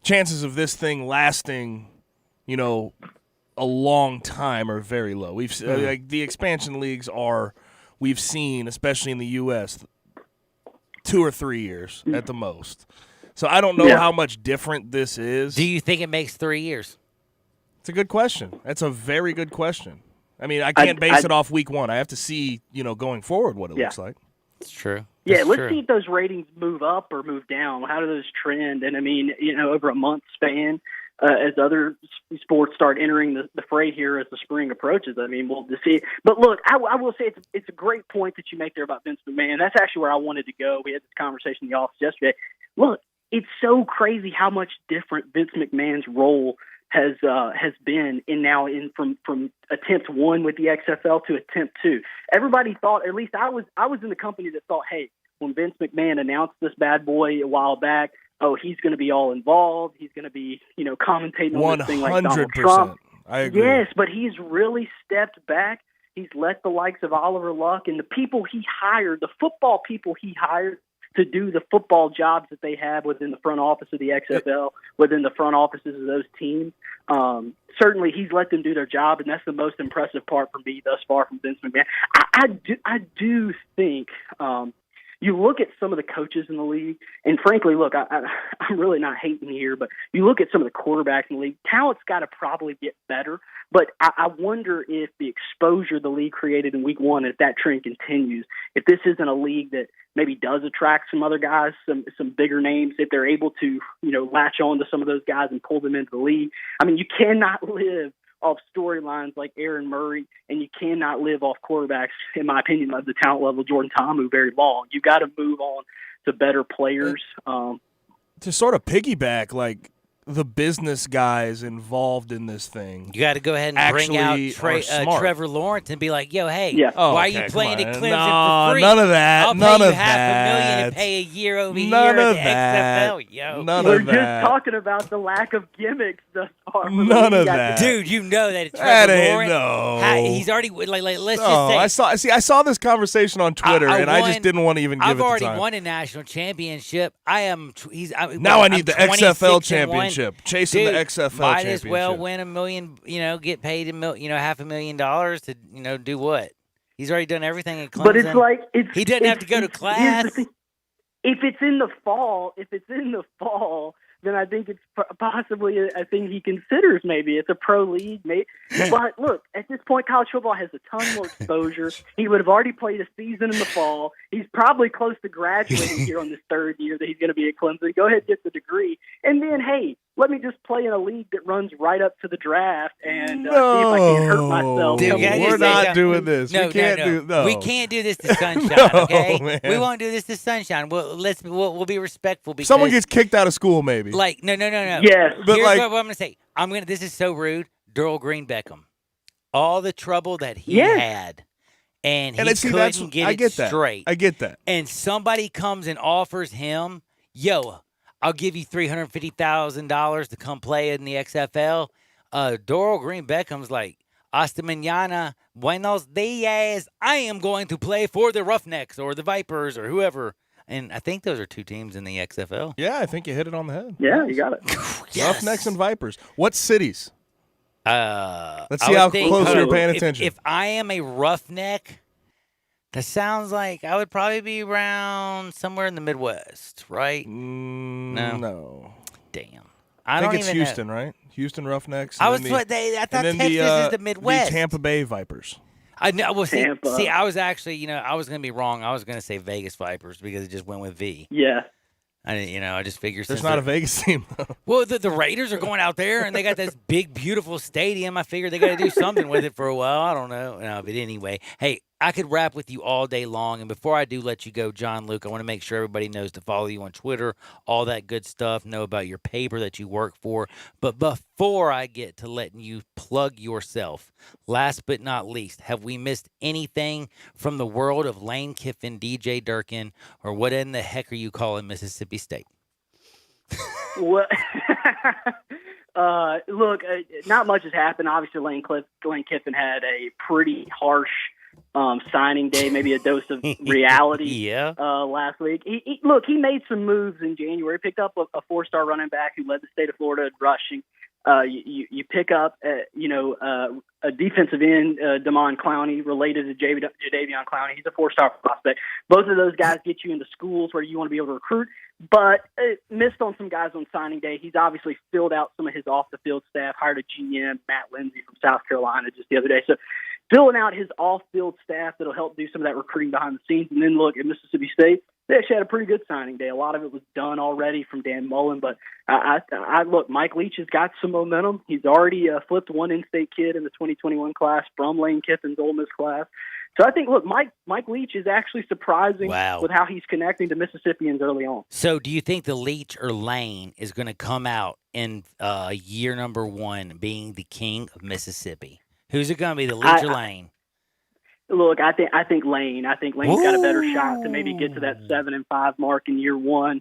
chances of this thing lasting, you know, a long time are very low. We've like the expansion leagues we've seen, especially in the U.S., 2 or 3 years at the most. So I don't know how much different this is. Do you think it makes 3 years? It's a good question. That's a very good question. I mean, I can't base it off week one. I have to see, you know, going forward what it looks like. It's true. Let's see if those ratings move up or move down. How do those trend? And I mean, you know, over a month span, as other sports start entering the fray here as the spring approaches. I mean, we'll just see. But look, I will say it's a great point that you make there about Vince McMahon. That's actually where I wanted to go. We had this conversation in the office yesterday. Look, it's so crazy how much different Vince McMahon's role has been from attempt 1 with the XFL to attempt 2. Everybody thought, at least I was in the company that thought, hey, when Vince McMahon announced this bad boy a while back, oh, he's going to be all involved. He's going to be, you know, commentating on this thing like Donald Trump. I agree. Yes, but he's really stepped back. He's let the likes of Oliver Luck and the people he hired, the football people he hired, to do the football jobs that they have within the front office of the XFL, within the front offices of those teams. Certainly, he's let them do their job, and that's the most impressive part for me thus far from Vince McMahon. I do think you look at some of the coaches in the league, and frankly, look, I'm really not hating here, but you look at some of the quarterbacks in the league, talent's got to probably get better, but I wonder if the exposure the league created in week 1, if that trend continues, if this isn't a league that maybe does attract some other guys, some bigger names, if they're able to, you know, latch on to some of those guys and pull them into the league. I mean, you cannot live off storylines like Aaron Murray, and you cannot live off quarterbacks, in my opinion, of the talent level Jordan Ta'amu very long. You got to move on to better players. To sort of piggyback, like, the business guys involved in this thing. You got to go ahead and bring out Trevor Lawrence and be like, yo, hey, why are you playing at Clemson for free? None of that. I'll pay you $500,000 and pay a year over here at the XFL. Yo. We're just talking about the lack of gimmicks thus far. None of that. Dude, you know that Trevor Lawrence, he's already, let's just say. I saw this conversation on Twitter, and I just didn't want to even give it the time. I've already won a national championship. Now I need the XFL championship. Chasing the XFL might championship. As well win $1 million, you know, get paid $500,000 to, you know, do what? He's already done everything at Clemson. But it's like he doesn't have to go to class. If it's in the fall, then I think it's possibly a thing he considers. Maybe it's a pro league. But look, at this point, college football has a ton more exposure. He would have already played a season in the fall. He's probably close to graduating here on this 3rd year that he's going to be at Clemson. Go ahead and get the degree. And then, hey, let me just play in a league that runs right up to the draft and see if I can't hurt myself. Dude, we're not doing this. No. We can't do this to Sunshine, okay? Man. We won't do this to Sunshine. We'll be respectful because someone gets kicked out of school, maybe. Like, no. Yes. But here's what I'm going to say. This is so rude. Darrell Green Beckham. All the trouble that he had. And he couldn't get it straight. I get that. And somebody comes and offers him, yo, I'll give you $350,000 to come play in the XFL. Doral Green Beckham's like, hasta mañana, buenos dias. I am going to play for the Roughnecks or the Vipers or whoever. And I think those are two teams in the XFL. Yeah, I think you hit it on the head. Yeah, you got it. Yes. Roughnecks and Vipers. What cities? Let's see I how would think, close you're paying attention. If I am a Roughneck, that sounds like I would probably be around somewhere in the Midwest, right? No. Damn. I don't think it's even Houston, know. right? Houston Roughnecks. I thought Texas is the Midwest. The Tampa Bay Vipers. I know. Well, see, Tampa. I was actually, I was going to be wrong. I was going to say Vegas Vipers because it just went with V. Yeah. I didn't, I just figured. There's not a Vegas team, though. Well, the Raiders are going out there, and they got this big, beautiful stadium. I figured they got to do something with it for a while. I don't know. No, but anyway, hey, I could rap with you all day long. And before I do let you go, John Luke, I want to make sure everybody knows to follow you on Twitter, all that good stuff, know about your paper that you work for. But before I get to letting you plug yourself, last but not least, have we missed anything from the world of Lane Kiffin, DJ Durkin, or what in the heck are you calling Mississippi State? Well, look, not much has happened. Obviously, Lane Kiffin had a pretty harsh signing day, maybe a dose of reality last week. He made some moves in January, picked up a 4-star running back who led the state of Florida in rushing. You pick up, a defensive end, Damon Clowney, related to Jadeveon Clowney. He's a 4-star prospect. Both of those guys get you into schools where you want to be able to recruit, but missed on some guys on signing day. He's obviously filled out some of his off-the-field staff, hired a GM, Matt Lindsay from South Carolina just the other day. So filling out his off-field staff that'll help do some of that recruiting behind the scenes. And then look, at Mississippi State, they actually had a pretty good signing day. A lot of it was done already from Dan Mullen, but I look, Mike Leach has got some momentum. He's already flipped one in-state kid in the 2021 class from Lane Kiffin's Ole Miss class. So I think, look, Mike Leach is actually surprising with how he's connecting to Mississippians early on. So do you think the Leach or Lane is going to come out in year number 1 being the king of Mississippi? Who's it going to be, the Leach or Lane? Look, I think Lane. I think Lane's got a better shot to maybe get to that 7-5 mark in year 1.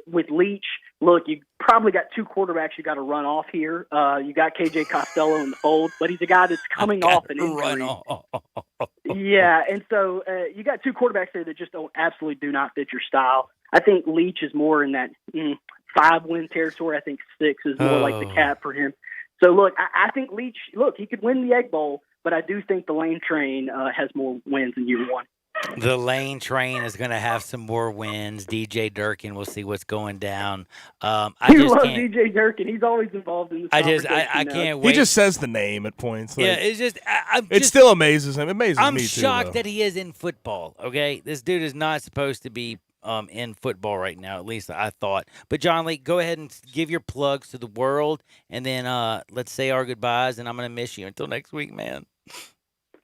With Leach, look, you probably got 2 quarterbacks you got to run off here. You got KJ Costello in the fold, but he's a guy that's coming off an injury. Yeah, and so you got 2 quarterbacks there that just absolutely do not fit your style. I think Leach is more in that 5-win territory. I think 6 is more like the cap for him. So, look, I think Leach, he could win the Egg Bowl, but I do think the Lane train has more wins in year 1. The Lane train is going to have some more wins. DJ Durkin, we'll see what's going down. I love DJ Durkin. He's always involved in this conversation. I can't wait. He just says the name at points. Yeah, it's just it still amazes him. It amazes me too. I'm shocked that he is in football. Okay, this dude is not supposed to be in football right now. At least I thought. But John Lee, go ahead and give your plugs to the world, and then let's say our goodbyes. And I'm going to miss you until next week, man.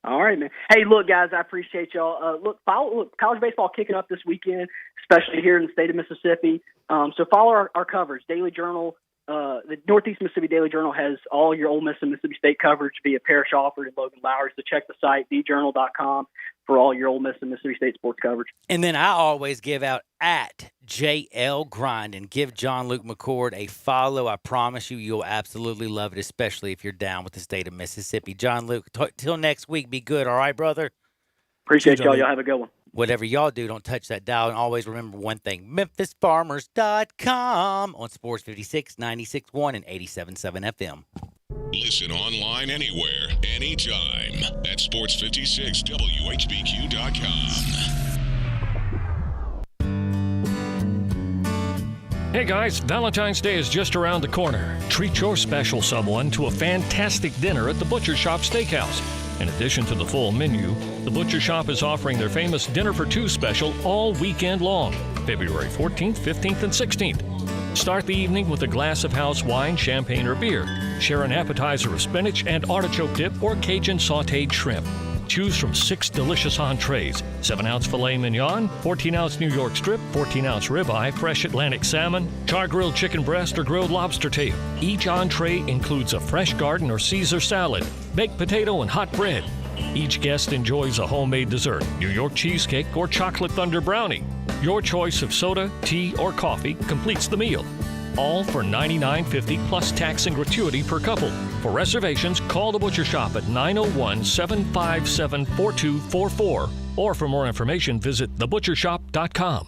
All right, man. Hey, look, guys, I appreciate y'all. Look, college baseball kicking up this weekend, especially here in the state of Mississippi. So follow our coverage. Daily Journal, the Northeast Mississippi Daily Journal has all your Ole Miss and Mississippi State coverage via Parrish Alford and Logan Lowry. So check the site, thejournal.com, for all your Ole Miss and Mississippi State sports coverage. And then I always give out at JL Grind and give John Luke McCord a follow. I promise you'll absolutely love it, especially if you're down with the state of Mississippi. John Luke, till next week, be good, all right, brother? Appreciate y'all. Y'all have a good one. Whatever y'all do, don't touch that dial. And always remember one thing, MemphisFarmers.com on Sports 56, 96.1, and 87.7 FM. Listen online anywhere, anytime at sports56whbq.com. Hey guys, Valentine's Day is just around the corner. Treat your special someone to a fantastic dinner at the Butcher Shop Steakhouse. In addition to the full menu, the Butcher Shop is offering their famous Dinner for Two special all weekend long, February 14th, 15th, and 16th. Start the evening with a glass of house wine, champagne, or beer. Share an appetizer of spinach and artichoke dip or Cajun sautéed shrimp. Choose from 6 delicious entrees, 7-ounce filet mignon, 14-ounce New York strip, 14-ounce ribeye, fresh Atlantic salmon, char-grilled chicken breast, or grilled lobster tail. Each entree includes a fresh garden or Caesar salad, baked potato, and hot bread. Each guest enjoys a homemade dessert, New York cheesecake, or chocolate thunder brownie. Your choice of soda, tea, or coffee completes the meal. All for $99.50 plus tax and gratuity per couple. For reservations, call the Butcher Shop at 901-757-4244. Or for more information, visit thebutchershop.com.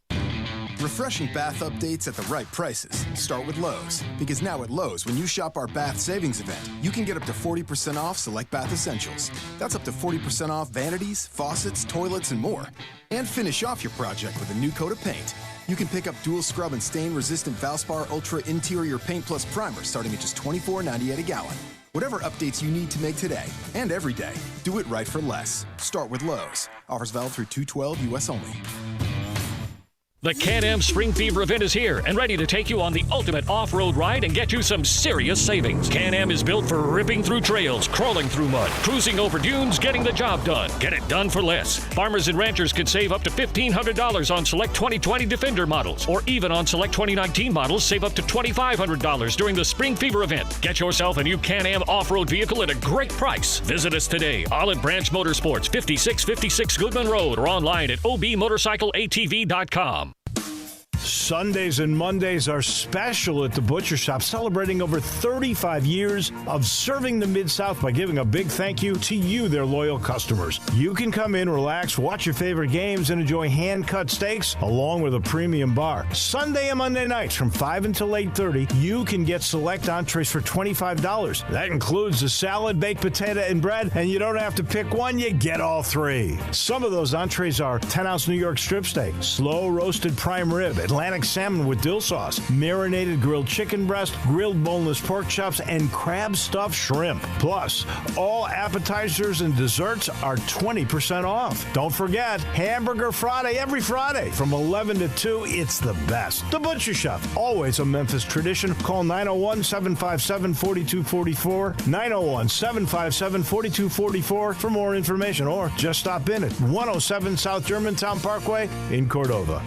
Refreshing bath updates at the right prices. Start with Lowe's. Because now at Lowe's, when you shop our bath savings event, you can get up to 40% off select bath essentials. That's up to 40% off vanities, faucets, toilets, and more. And finish off your project with a new coat of paint. You can pick up dual scrub and stain-resistant Valspar Ultra Interior Paint Plus Primer starting at just $24.98 a gallon. Whatever updates you need to make today and every day, do it right for less. Start with Lowe's. Offers valid through 2/12 U.S. only. The Can-Am Spring Fever event is here and ready to take you on the ultimate off-road ride and get you some serious savings. Can-Am is built for ripping through trails, crawling through mud, cruising over dunes, getting the job done. Get it done for less. Farmers and ranchers can save up to $1,500 on select 2020 Defender models, or even on select 2019 models, save up to $2,500 during the Spring Fever event. Get yourself a new Can-Am off-road vehicle at a great price. Visit us today, Olive Branch Motorsports, 5656 Goodman Road, or online at obmotorcycleatv.com. Sundays and Mondays are special at the Butcher Shop, celebrating over 35 years of serving the Mid-South by giving a big thank you to you, their loyal customers. You can come in, relax, watch your favorite games, and enjoy hand-cut steaks along with a premium bar. Sunday and Monday nights from 5 until 8:30, you can get select entrees for $25. That includes a salad, baked potato, and bread, and you don't have to pick one, you get all three. Some of those entrees are 10-ounce New York strip steak, slow-roasted prime rib, Atlantic salmon with dill sauce, marinated grilled chicken breast, grilled boneless pork chops, and crab stuffed shrimp. Plus, all appetizers and desserts are 20% off. Don't forget, Hamburger Friday every Friday from 11 to 2. It's the best. The Butcher Shop, always a Memphis tradition. Call 901-757-4244, 901-757-4244 for more information, or just stop in at 107 South Germantown Parkway in Cordova.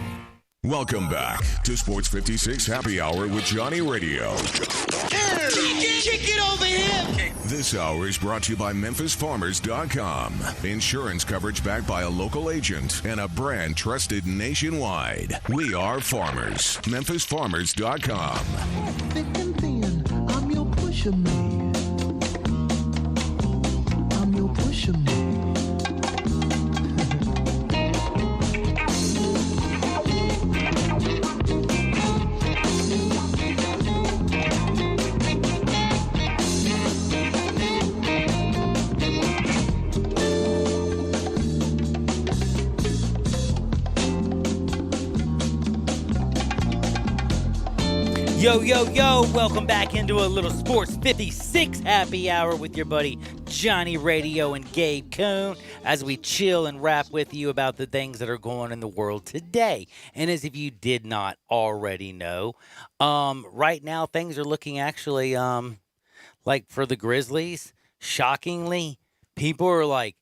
Welcome back to Sports 56 Happy Hour with Johnny Radio. Kick it over here. This hour is brought to you by MemphisFarmers.com. Insurance coverage backed by a local agent and a brand trusted nationwide. We are farmers. MemphisFarmers.com. Thick and thin, I'm your pusher man. I'm your pusher man. Yo, yo, yo, welcome back into a little Sports 56 Happy Hour with your buddy Johnny Radio and Gabe Coon as we chill and rap with you about the things that are going on in the world today. And as if you did not already know, right now things are looking actually like for the Grizzlies, shockingly, people are like,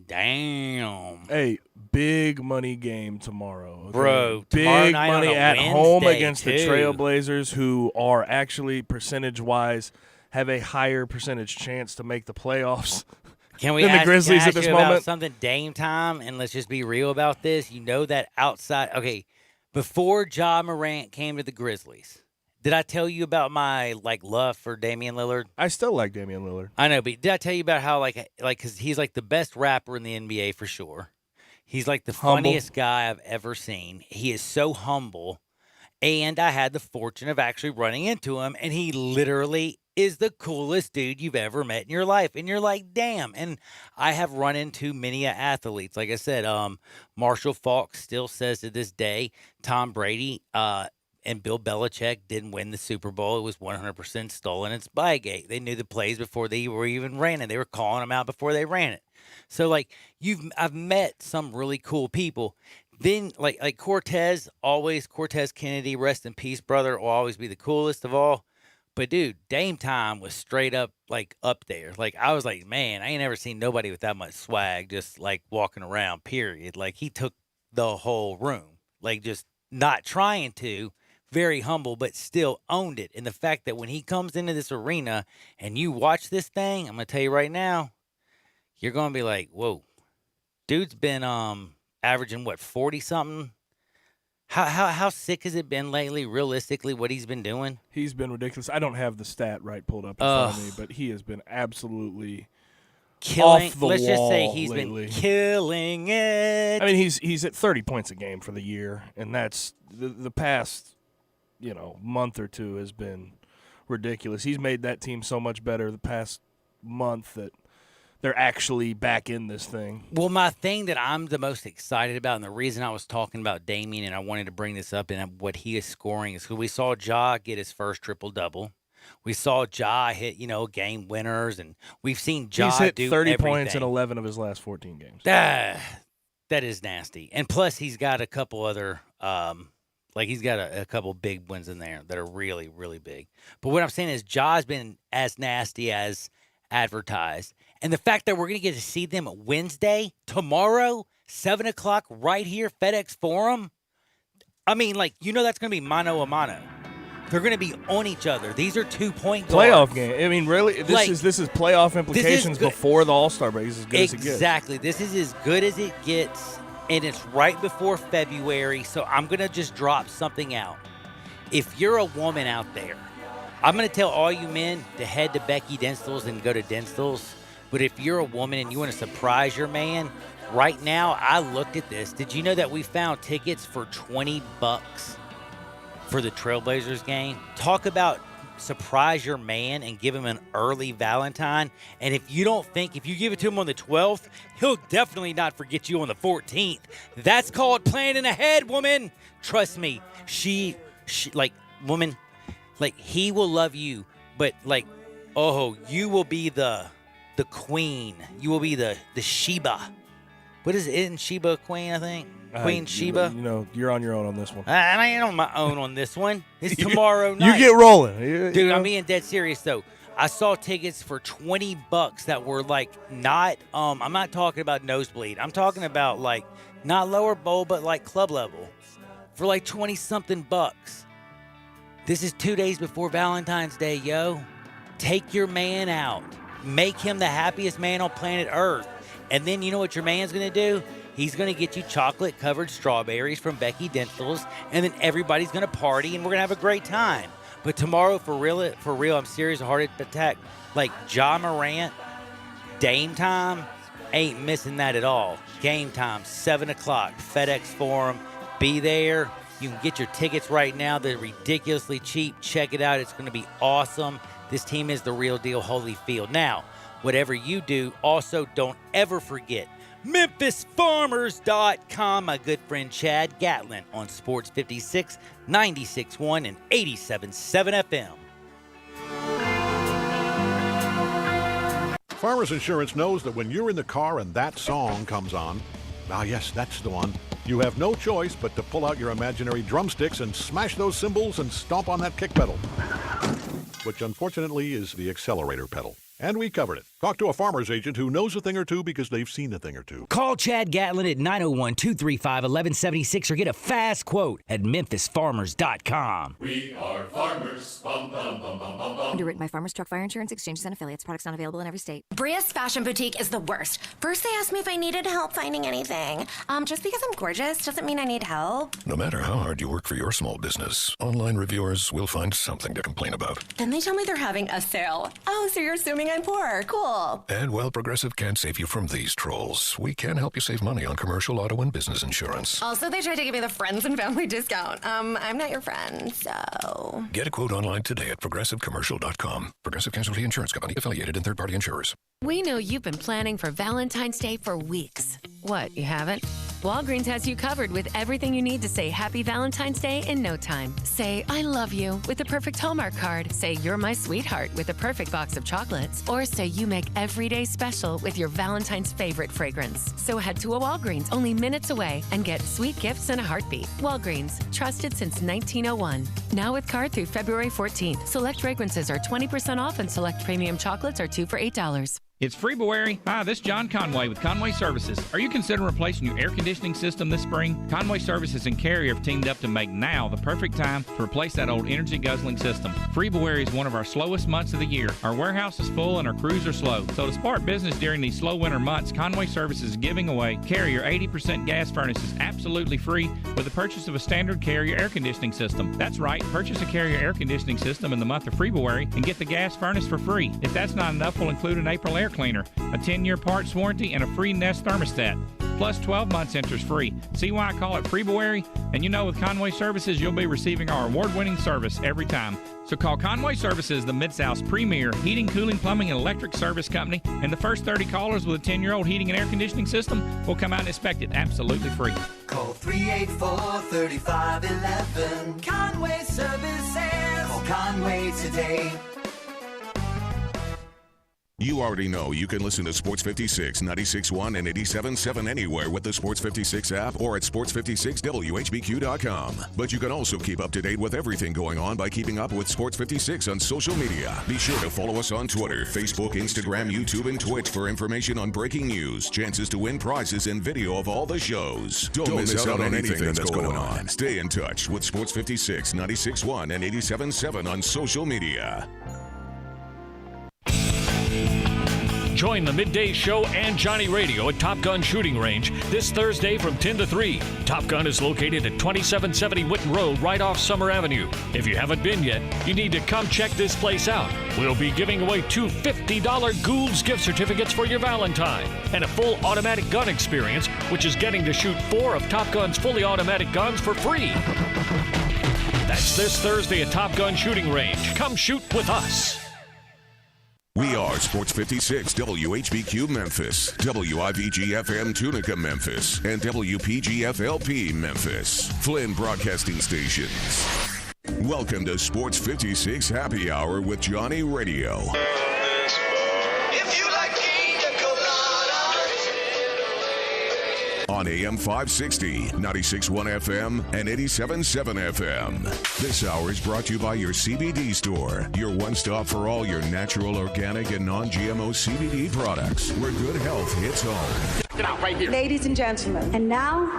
damn. Hey, big money game tomorrow. Okay? Bro, big money at home against the Trailblazers, who are actually percentage-wise have a higher percentage chance to make the playoffs Can we than ask, the Grizzlies at this you about moment. something Dame time? And let's just be real about this. You know that outside, okay, before Ja Morant came to the Grizzlies, did I tell you about my love for Damian Lillard? I still like Damian Lillard. I know, but did I tell you about how because he's like the best rapper in the NBA for sure. He's like the funniest guy I've ever seen. He is so humble, and I had the fortune of actually running into him, and he literally is the coolest dude you've ever met in your life. And you're like, damn. And I have run into many athletes. Like I said, Marshall Faulk still says to this day, Tom Brady and Bill Belichick didn't win the Super Bowl. It was 100% stolen and Spygate. They knew the plays before they were even ran it. They were calling them out before they ran it. So I've met some really cool people. Then like Cortez Kennedy, rest in peace, brother, will always be the coolest of all. But dude, Dame time was straight up up there. I was like, man, I ain't never seen nobody with that much swag just walking around, period. He took the whole room. Just not trying to, very humble, but still owned it. And the fact that when he comes into this arena and you watch this thing, I'm gonna tell you right now, you're gonna be like, whoa, dude's been averaging 40 something How sick has it been lately, realistically, what he's been doing? He's been ridiculous. I don't have the stat pulled up in front of me, but he has been absolutely off the let's wall just say he's lately. been killing it. I mean, he's at 30 points a game for the year, and that's the past, month or two has been ridiculous. He's made that team so much better the past month that they're actually back in this thing. Well, my thing that I'm the most excited about, and the reason I was talking about Damian and I wanted to bring this up and what he is scoring is because we saw Ja get his first triple-double. We saw Ja hit, game winners, and we've seen Ja He's hit do 30 everything. points in 11 of his last 14 games. That is nasty. And plus, he's got a couple other he's got a couple big ones in there that are really, really big. But what I'm saying is Ja's been as nasty as advertised. And the fact that we're going to get to see them Wednesday, tomorrow, 7 o'clock, right here, FedEx Forum. I mean, that's going to be mano a mano. They're going to be on each other. These are 2-point guards. Playoff game. I mean, really, this is playoff implications before the All-Star break. This is as good as it gets. Exactly. This is as good as it gets, and it's right before February, so I'm going to just drop something out. If you're a woman out there, I'm going to tell all you men to head to Becky Denstall's and go to Denstall's. But if you're a woman and you want to surprise your man, right now, I looked at this. Did you know that we found tickets for $20 for the Trailblazers game? Talk about surprise your man and give him an early Valentine. And if you give it to him on the 12th, he'll definitely not forget you on the 14th. That's called planning ahead, woman. Trust me. She woman, he will love you, but you will be the queen. You will be the Sheba. What is it? Isn't Sheba a queen, I think? Queen Sheba? You're on your own on this one. I ain't on my own on this one. It's tomorrow night. You get rolling. Dude, I'm being dead serious, though. I saw tickets for $20 that were not, I'm not talking about nosebleed. I'm talking about not lower bowl, but club level for 20-something bucks. This is 2 days before Valentine's Day, yo. Take your man out. Make him the happiest man on planet Earth. And then you know what your man's going to do? He's going to get you chocolate-covered strawberries from Becky Denstall's, and then everybody's going to party, and we're going to have a great time. But tomorrow, for real, I'm serious, a heart attack, Ja Morant, Dame time, ain't missing that at all. Game time, 7 o'clock, FedEx Forum. Be there. You can get your tickets right now. They're ridiculously cheap. Check it out. It's going to be awesome. This team is the real deal, Holyfield. Now, whatever you do, also don't ever forget MemphisFarmers.com. My good friend Chad Gatlin on Sports 56, 96.1, and 87.7 FM. Farmers Insurance knows that when you're in the car and that song comes on, yes, that's the one, you have no choice but to pull out your imaginary drumsticks and smash those cymbals and stomp on that kick pedal, which unfortunately is the accelerator pedal. And we covered it. Talk to a farmer's agent who knows a thing or two because they've seen a thing or two. Call Chad Gatlin at 901-235-1176 or get a fast quote at MemphisFarmers.com. We are farmers. Bum, bum, bum, bum, bum, bum. Underwritten by Farmers Truck Fire Insurance Exchanges and Affiliates. Products not available in every state. Bria's Fashion Boutique is the worst. First, they asked me if I needed help finding anything. Just because I'm gorgeous doesn't mean I need help. No matter how hard you work for your small business, online reviewers will find something to complain about. Then they tell me they're having a sale. Oh, so you're assuming I'm poor. Cool. And while Progressive can't save you from these trolls, we can help you save money on commercial, auto, and business insurance. Also, they tried to give me the friends and family discount. I'm not your friend, so... Get a quote online today at ProgressiveCommercial.com. Progressive Casualty Insurance Company, affiliated and third-party insurers. We know you've been planning for Valentine's Day for weeks. What, you haven't? Walgreens has you covered with everything you need to say Happy Valentine's Day in no time. Say, I love you with the perfect Hallmark card. Say, you're my sweetheart with the perfect box of chocolates. Or say you make every day special with your Valentine's favorite fragrance. So head to a Walgreens only minutes away and get sweet gifts in a heartbeat. Walgreens, trusted since 1901. Now with card through February 14th. Select fragrances are 20% off and select premium chocolates are 2 for $8. It's February. Hi, this is John Conway with Conway Services. Are you considering replacing your air conditioning system this spring? Conway Services and Carrier have teamed up to make now the perfect time to replace that old energy-guzzling system. February is one of our slowest months of the year. Our warehouse is full and our crews are slow. So to spark business during these slow winter months, Conway Services is giving away Carrier 80% gas furnaces absolutely free with the purchase of a standard Carrier air conditioning system. That's right, purchase a Carrier air conditioning system in the month of February and get the gas furnace for free. If that's not enough, we'll include an April air cleaner, a 10-year parts warranty, and a free Nest thermostat. Plus 12 months interest free. See why I call it February? And you know with Conway Services, you'll be receiving our award-winning service every time. So call Conway Services, the Mid-South's premier heating, cooling, plumbing, and electric service company. And the first 30 callers with a 10-year-old heating and air conditioning system will come out and inspect it absolutely free. Call 384-3511. Conway Services. Call Conway today. You already know you can listen to Sports 56, 96.1, and 87.7 anywhere with the Sports 56 app or at sports56whbq.com. But you can also keep up to date with everything going on by keeping up with Sports 56 on social media. Be sure to follow us on Twitter, Facebook, Instagram, YouTube, and Twitch for information on breaking news, chances to win prizes, and video of all the shows. Don't miss out on anything that's going on. Stay in touch with Sports 56, 96.1, and 87.7 on social media. Join the Midday Show and Johnny Radio at Top Gun Shooting Range this Thursday from 10 to 3. Top Gun is located at 2770 Whitten Road, right off Summer Avenue. If you haven't been yet, you need to come check this place out. We'll be giving away 2 $50 Gould's gift certificates for your Valentine and a full automatic gun experience, which is getting to shoot 4 of Top Gun's fully automatic guns for free. That's this Thursday at Top Gun Shooting Range. Come shoot with us. We are Sports 56 WHBQ Memphis, WIVG-FM Tunica Memphis, and WPG-FLP Memphis, Flynn Broadcasting Stations. Welcome to Sports 56 Happy Hour with Johnny Radio. On AM 560, 96.1 FM, and 87.7 FM. This hour is brought to you by your CBD store, your one-stop for all your natural, organic, and non-GMO CBD products, where good health hits home. Get out right here. Ladies and gentlemen, and now,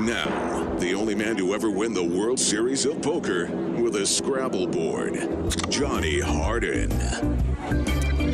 the only man to ever win the World Series of Poker with a Scrabble board, Johnny Harden.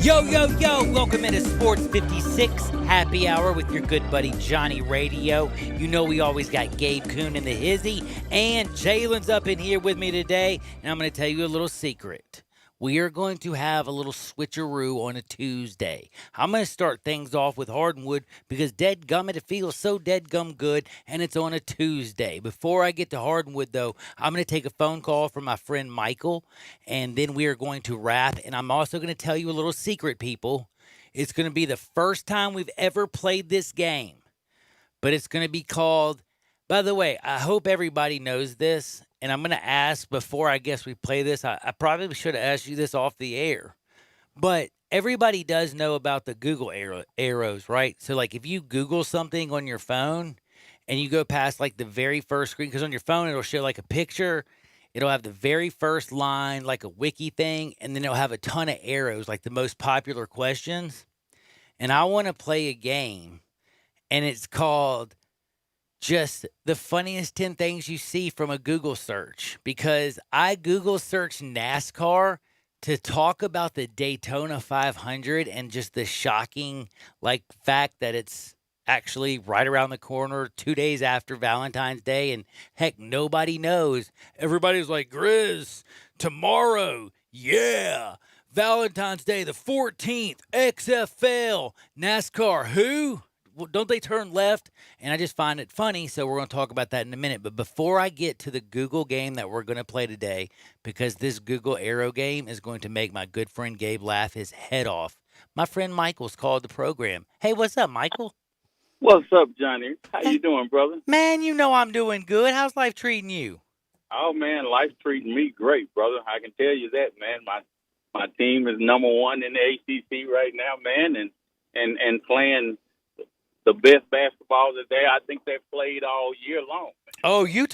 Yo, yo, yo, welcome into Sports 56 Happy Hour with your good buddy Johnny Radio. You know we always got Gabe Kuhn in the hizzy, and Jalen's up in here with me today, and I'm going to tell you a little secret. We are going to have a little switcheroo on a Tuesday. I'm going to start things off with Hardwood because dadgummit, it feels so dadgum good, and it's on a Tuesday. Before I get to Hardwood, though, I'm going to take a phone call from my friend Michael, and then we are going to wrap. And I'm also going to tell you a little secret, people. It's going to be the first time we've ever played this game, but it's going to be called, by the way, I hope everybody knows this. And I'm going to ask before I guess we play this. I probably should have asked you this off the air. But everybody does know about the Google arrows, right? So, like, if you Google something on your phone and you go past, like, the very first screen, because on your phone it'll show, like, a picture. It'll have the very first line, like a wiki thing, and then it'll have a ton of arrows, like the most popular questions. And I want to play a game, and it's called just the funniest 10 things you see from a Google search, because I Google searched NASCAR to talk about the Daytona 500 and just the shocking fact that it's actually right around the corner 2 days after Valentine's Day, and heck, nobody knows. Everybody's like, Grizz, tomorrow, yeah, Valentine's Day the 14th, XFL, NASCAR, who? Don't they turn left? And I just find it funny, so we're going to talk about that in a minute. But before I get to the Google game that we're going to play today, because this Google Arrow game is going to make my good friend Gabe laugh his head off, my friend Michael's called the program. Hey, what's up, Michael? What's up, Johnny? How you doing, brother? Man, you know I'm doing good. How's life treating you? Oh, man, life's treating me great, brother. I can tell you that, man. My team is number one in the ACC right now, man, and playing the best basketball that I think they've played all year long. Oh, you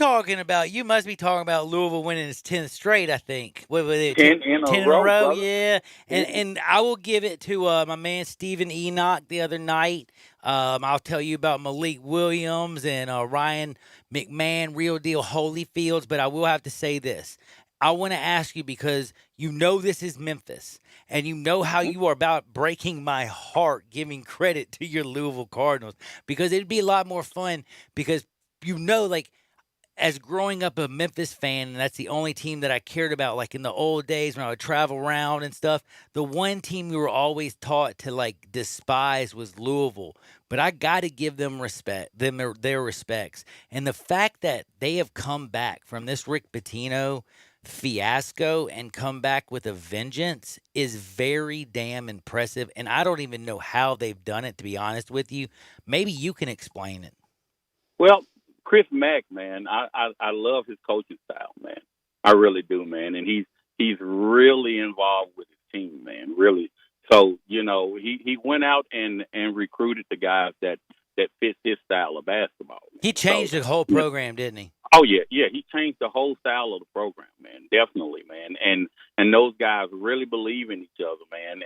must be talking about Louisville winning its 10th straight, I think. What was it? 10 in a row, brother. Yeah. And I will give it to my man Stephen Enoch the other night. I'll tell you about Malik Williams and Ryan McMahon, Real Deal Holyfields, but I will have to say this. I want to ask you because you know this is Memphis, and you know how you are about breaking my heart giving credit to your Louisville Cardinals, because it'd be a lot more fun because like, as growing up a Memphis fan, and that's the only team that I cared about, like in the old days when I would travel around and stuff, the one team we were always taught to like despise was Louisville. But I got to give them respect, their respects. And the fact that they have come back from this Rick Pitino fiasco and come back with a vengeance is very damn impressive. And I don't even know how they've done it, to be honest with you. Maybe you can explain it. Well, Chris Mack, man, I love his coaching style, man. I really do, man. And he's really involved with his team, man, really. So, he went out and recruited the guys that fits his style of basketball. Man. He changed the whole program, didn't he? Oh, yeah. He changed the whole style of the program, man. Definitely, man. And those guys really believe in each other, man.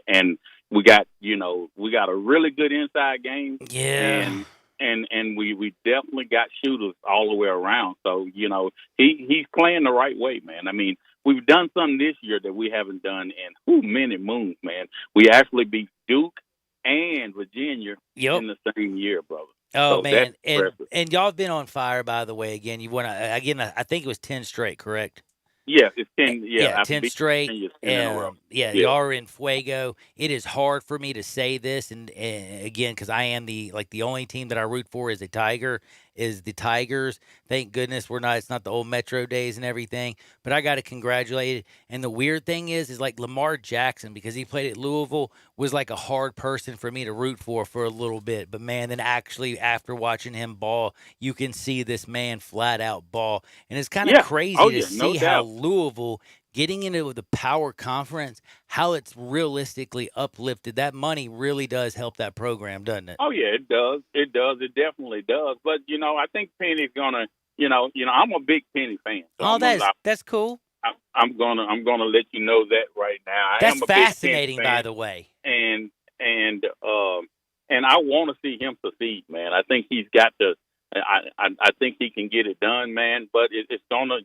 And we got a really good inside game. Yeah. And we definitely got shooters all the way around. So, he's playing the right way, man. I mean, we've done something this year that we haven't done in many moons, man. We actually beat Duke and Virginia in the same year, brother. Oh, so man. And y'all have been on fire, by the way, again. You won, I think it was 10 straight, correct? Yeah, it's 10. Yeah, 10 straight. Y'all are in fuego. It is hard for me to say this, and again, because I am the only team that I root for is the Tigers. Thank goodness it's not the old Metro days and everything. But I got to congratulate it. And the weird thing is like Lamar Jackson, because he played at Louisville, was like a hard person for me to root for a little bit. But man, then actually after watching him ball, you can see this man flat out ball, and it's kind of crazy to see how Louisville getting into the power conference, how it's realistically uplifted. That money really does help that program, doesn't it? Oh yeah, it does. It does. It definitely does. But I think Penny's gonna. I'm a big Penny fan. So that's cool. I'm gonna let you know that right now. That's fascinating, by the way. And I want to see him succeed, man. I think he's got to. I think he can get it done, man. But it's gonna,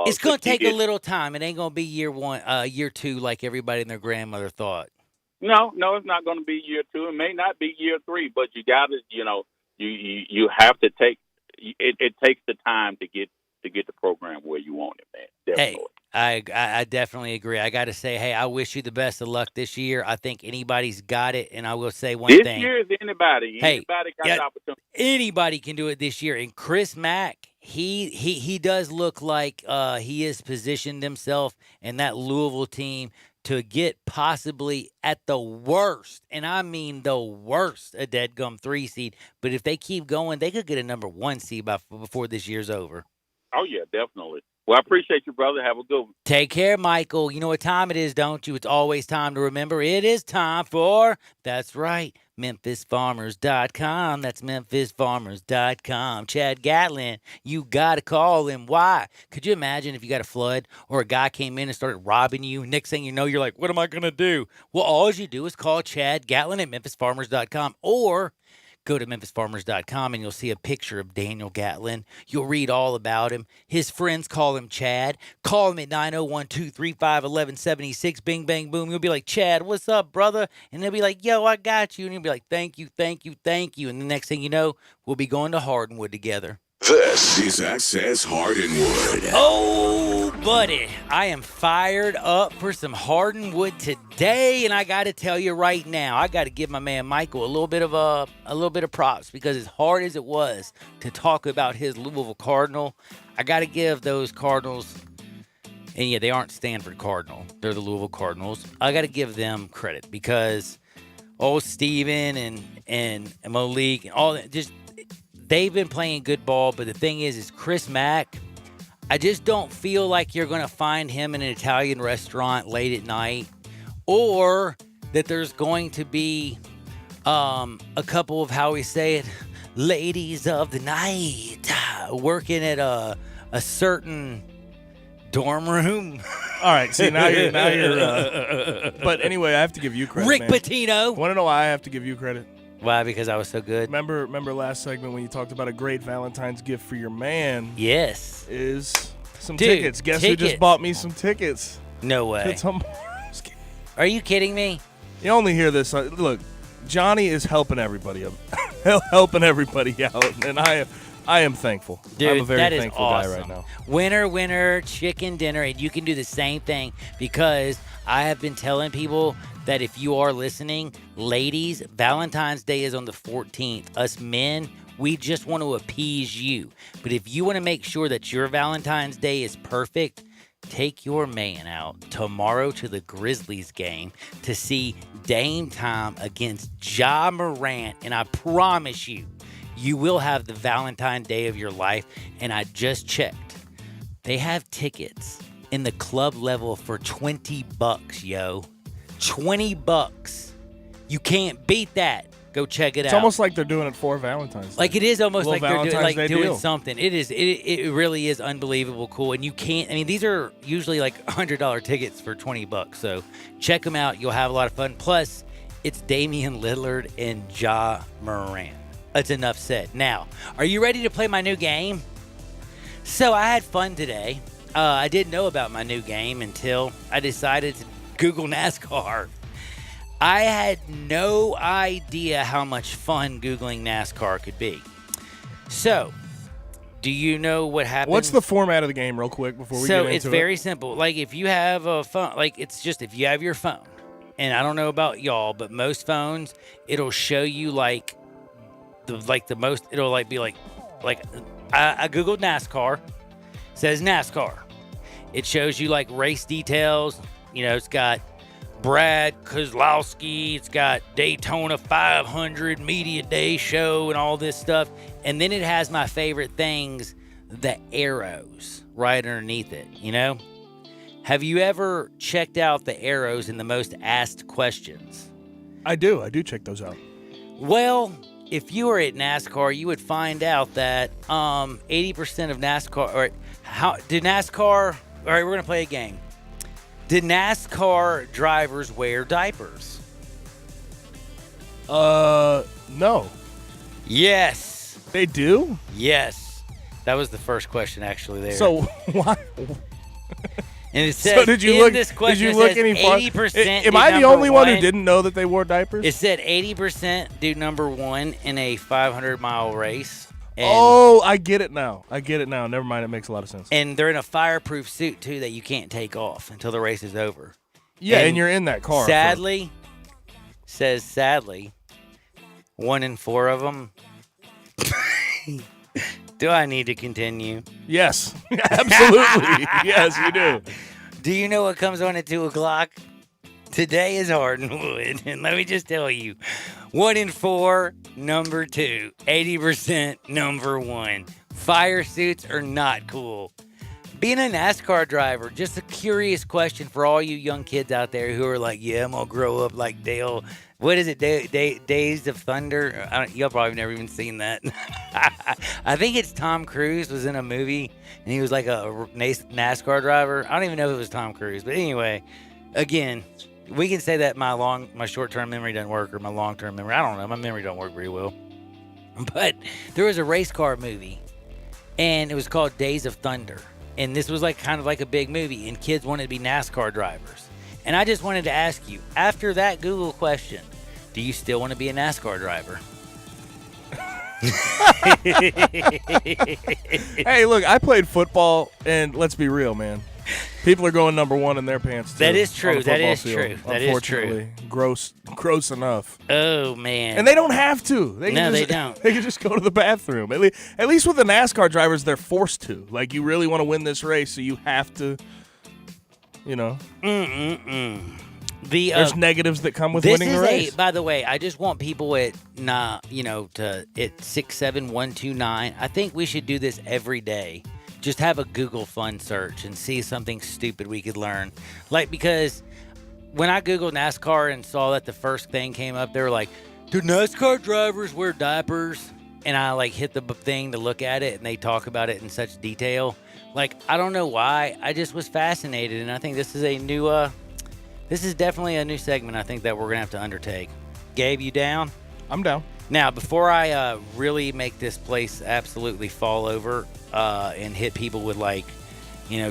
it's going to take a little time. It ain't going to be year one, year two, like everybody and their grandmother thought. No, it's not going to be year two. It may not be year three, but you got to, you have to take. It takes the time to get the program where you want it, man. Definitely. Hey, I definitely agree. I got to say, hey, I wish you the best of luck this year. I think anybody's got it, and I will say one thing. This year is anybody. Anybody got the opportunity. Anybody can do it this year. And Chris Mack, he does look like he has positioned himself in that Louisville team to get possibly at the worst, and I mean the worst, a deadgum 3 seed. But if they keep going, they could get a number 1 seed before this year's over. Oh, yeah, definitely. Well, I appreciate you, brother. Have a good one. Take care, Michael. You know what time it is, don't you? It's always time to remember. It is time for, that's right, MemphisFarmers.com. That's MemphisFarmers.com. Chad Gatlin, you got to call him. Why? Could you imagine if you got a flood or a guy came in and started robbing you? Next thing you know, you're like, what am I going to do? Well, all you do is call Chad Gatlin at MemphisFarmers.com, or go to MemphisFarmers.com and you'll see a picture of Daniel Gatlin. You'll read all about him. His friends call him Chad. Call him at 901-235-1176. Bing, bang, boom. You'll be like, Chad, what's up, brother? And they'll be like, yo, I got you. And you'll be like, thank you, thank you, thank you. And the next thing you know, we'll be going to Hardwood together. This is Access Hardwood. Oh, buddy, I am fired up for some Hardwood today, and I got to tell you right now, I got to give my man Michael a little bit of props, because as hard as it was to talk about his Louisville Cardinal, I got to give those Cardinals, and yeah, they aren't Stanford Cardinal, they're the Louisville Cardinals. I got to give them credit, because Steven and Malik and all that, just they've been playing good ball. But the thing is Chris Mack, I just don't feel like you're going to find him in an Italian restaurant late at night, or that there's going to be a couple of, how we say it, ladies of the night working at a certain dorm room. All right, see, now you're but anyway, I have to give you credit, Rick man. Pitino. Want to know why I have to give you credit? Why? Because I was so good. Remember last segment when you talked about a great Valentine's gift for your man? Yes. Is some Dude, tickets. Guess who just bought me some tickets? No way. Are you kidding me? You only hear this. Look, Johnny is helping everybody out, and I am thankful. Dude, I'm a very that is thankful awesome. guy right now. Winner, chicken dinner, and you can do the same thing because I have been telling people that if you are listening, ladies, Valentine's Day is on the 14th. Us men, we just want to appease you. But if you want to make sure that your Valentine's Day is perfect, take your man out tomorrow to the Grizzlies game to see Dame Time against Ja Morant, and I promise you, you will have the Valentine Day of your life. And I just checked. They have tickets in the club level for $20, yo. $20. You can't beat that. Go check it out. It's almost like they're doing it for Valentine's Day. Like it is almost like they're doing deal. something. It really is unbelievable cool. And you can't, I mean, these are usually like $100 tickets for $20. So check them out. You'll have a lot of fun. Plus, it's Damian Lillard and Ja Morant. That's enough said. Now, are you ready to play my new game? So I had fun today. I didn't know about my new game until I decided to Google NASCAR. I had no idea how much fun Googling NASCAR could be. So, do you know what happens? What's the format of the game, real quick, before we get into it? So, it's very simple. Like, if you have a phone, like, it's just if you have your phone, and I don't know about y'all, but most phones, it'll show you, like, the most, it'll, like, be like I Googled NASCAR, says NASCAR. It shows you, like, race details. You know, it's got Brad Keselowski, it's got Daytona 500 Media Day show and all this stuff. And then it has my favorite things, the arrows right underneath it, you know? Have you ever checked out the arrows in the most asked questions? I do check those out. Well, if you were at NASCAR, you would find out that 80% of NASCAR, or how did NASCAR, all right, we're going to play a game. Did NASCAR drivers wear diapers? No. Yes. They do? Yes. That was the first question actually there. So why? And it says, so did you look? Did you look any far? 80% Am I the only one who didn't know that they wore diapers? It said 80% do number one in a 500-mile race. Oh, I get it now. Never mind. It makes a lot of sense. And they're in a fireproof suit, too, that you can't take off until the race is over. Yeah, and you're in that car. Sadly, 1 in 4 of them. Do I need to continue? Yes, absolutely. Yes, you do. Do you know what comes on at 2 o'clock? Today is hardwood, and let me just tell you, 1 in 4, number 2, 80%, number 1. Fire suits are not cool. Being a NASCAR driver, just a curious question for all you young kids out there who are like, yeah, I'm going to grow up like Dale. What is it, Days of Thunder? Y'all probably never even seen that. I think it's Tom Cruise was in a movie, and he was like a NASCAR driver. I don't even know if it was Tom Cruise, but anyway, again, we can say that my short-term memory doesn't work, or my long-term memory. I don't know. My memory don't work very well. But there was a race car movie, and it was called Days of Thunder. And this was like kind of like a big movie, and kids wanted to be NASCAR drivers. And I just wanted to ask you, after that Google question, do you still want to be a NASCAR driver? Hey, look, I played football, and let's be real, man. People are going number 1 in their pants, too. That is true. Unfortunately, gross enough. Oh, man. And they don't have to. They don't. They can just go to the bathroom. At least with the NASCAR drivers, they're forced to. Like, you really want to win this race, so you have to, you know. There's negatives that come with winning the race. By the way, I just want people at 67129. I think we should do this every day. Just have a Google fun search and see something stupid we could learn. Like, because when I Googled NASCAR and saw that the first thing came up, they were like, do NASCAR drivers wear diapers? and I like hit the thing to look at it, and they talk about it in such detail. Like, I don't know why. I just was fascinated, and I think this is a new, this is definitely a new segment I think that we're going to have to undertake. Gabe, you down? I'm down. Now, before I really make this place absolutely fall over and hit people with, like,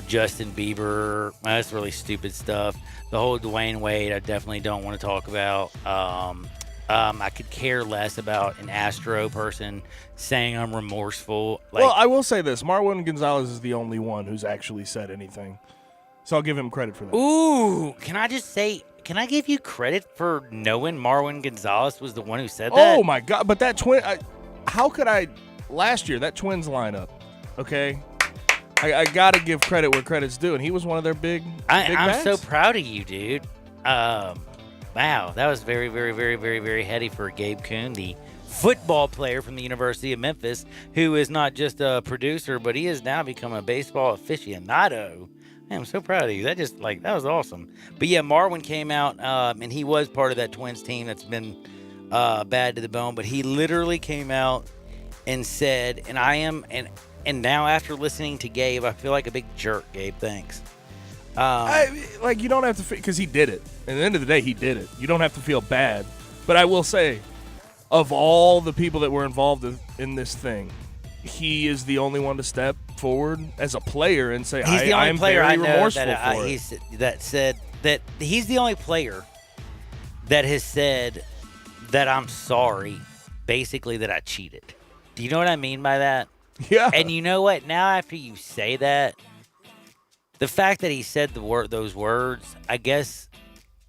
Justin Bieber, that's really stupid stuff. The whole Dwayne Wade, I definitely don't want to talk about. I could care less about an Astro person saying I'm remorseful. Well, I will say this. Marwin Gonzalez is the only one who's actually said anything. So I'll give him credit for that. Ooh, can I just say, can I give you credit for knowing Marwin Gonzalez was the one who said that? Oh, my God. But that twin, how could I, last year, that Twins lineup, okay? I got to give credit where credit's due, and he was one of their big I'm bats. so proud of you, dude. Wow, that was very, very, very, very, very heady for Gabe Kuhn, the football player from the University of Memphis, who is not just a producer, but he has now become a baseball aficionado. I'm so proud of you. That was awesome. But yeah, Marwin came out, and he was part of that Twins team that's been bad to the bone. But he literally came out and said, and now after listening to Gabe, I feel like a big jerk. Gabe, thanks. You don't have to, because he did it. At the end of the day, he did it. You don't have to feel bad. But I will say, of all the people that were involved in this thing, he is the only one to step forward as a player and say, I'm very remorseful for it. He's the only player that has said that I'm sorry, basically that I cheated. Do you know what I mean by that? Yeah. And you know what? Now after you say that, the fact that he said those words, I guess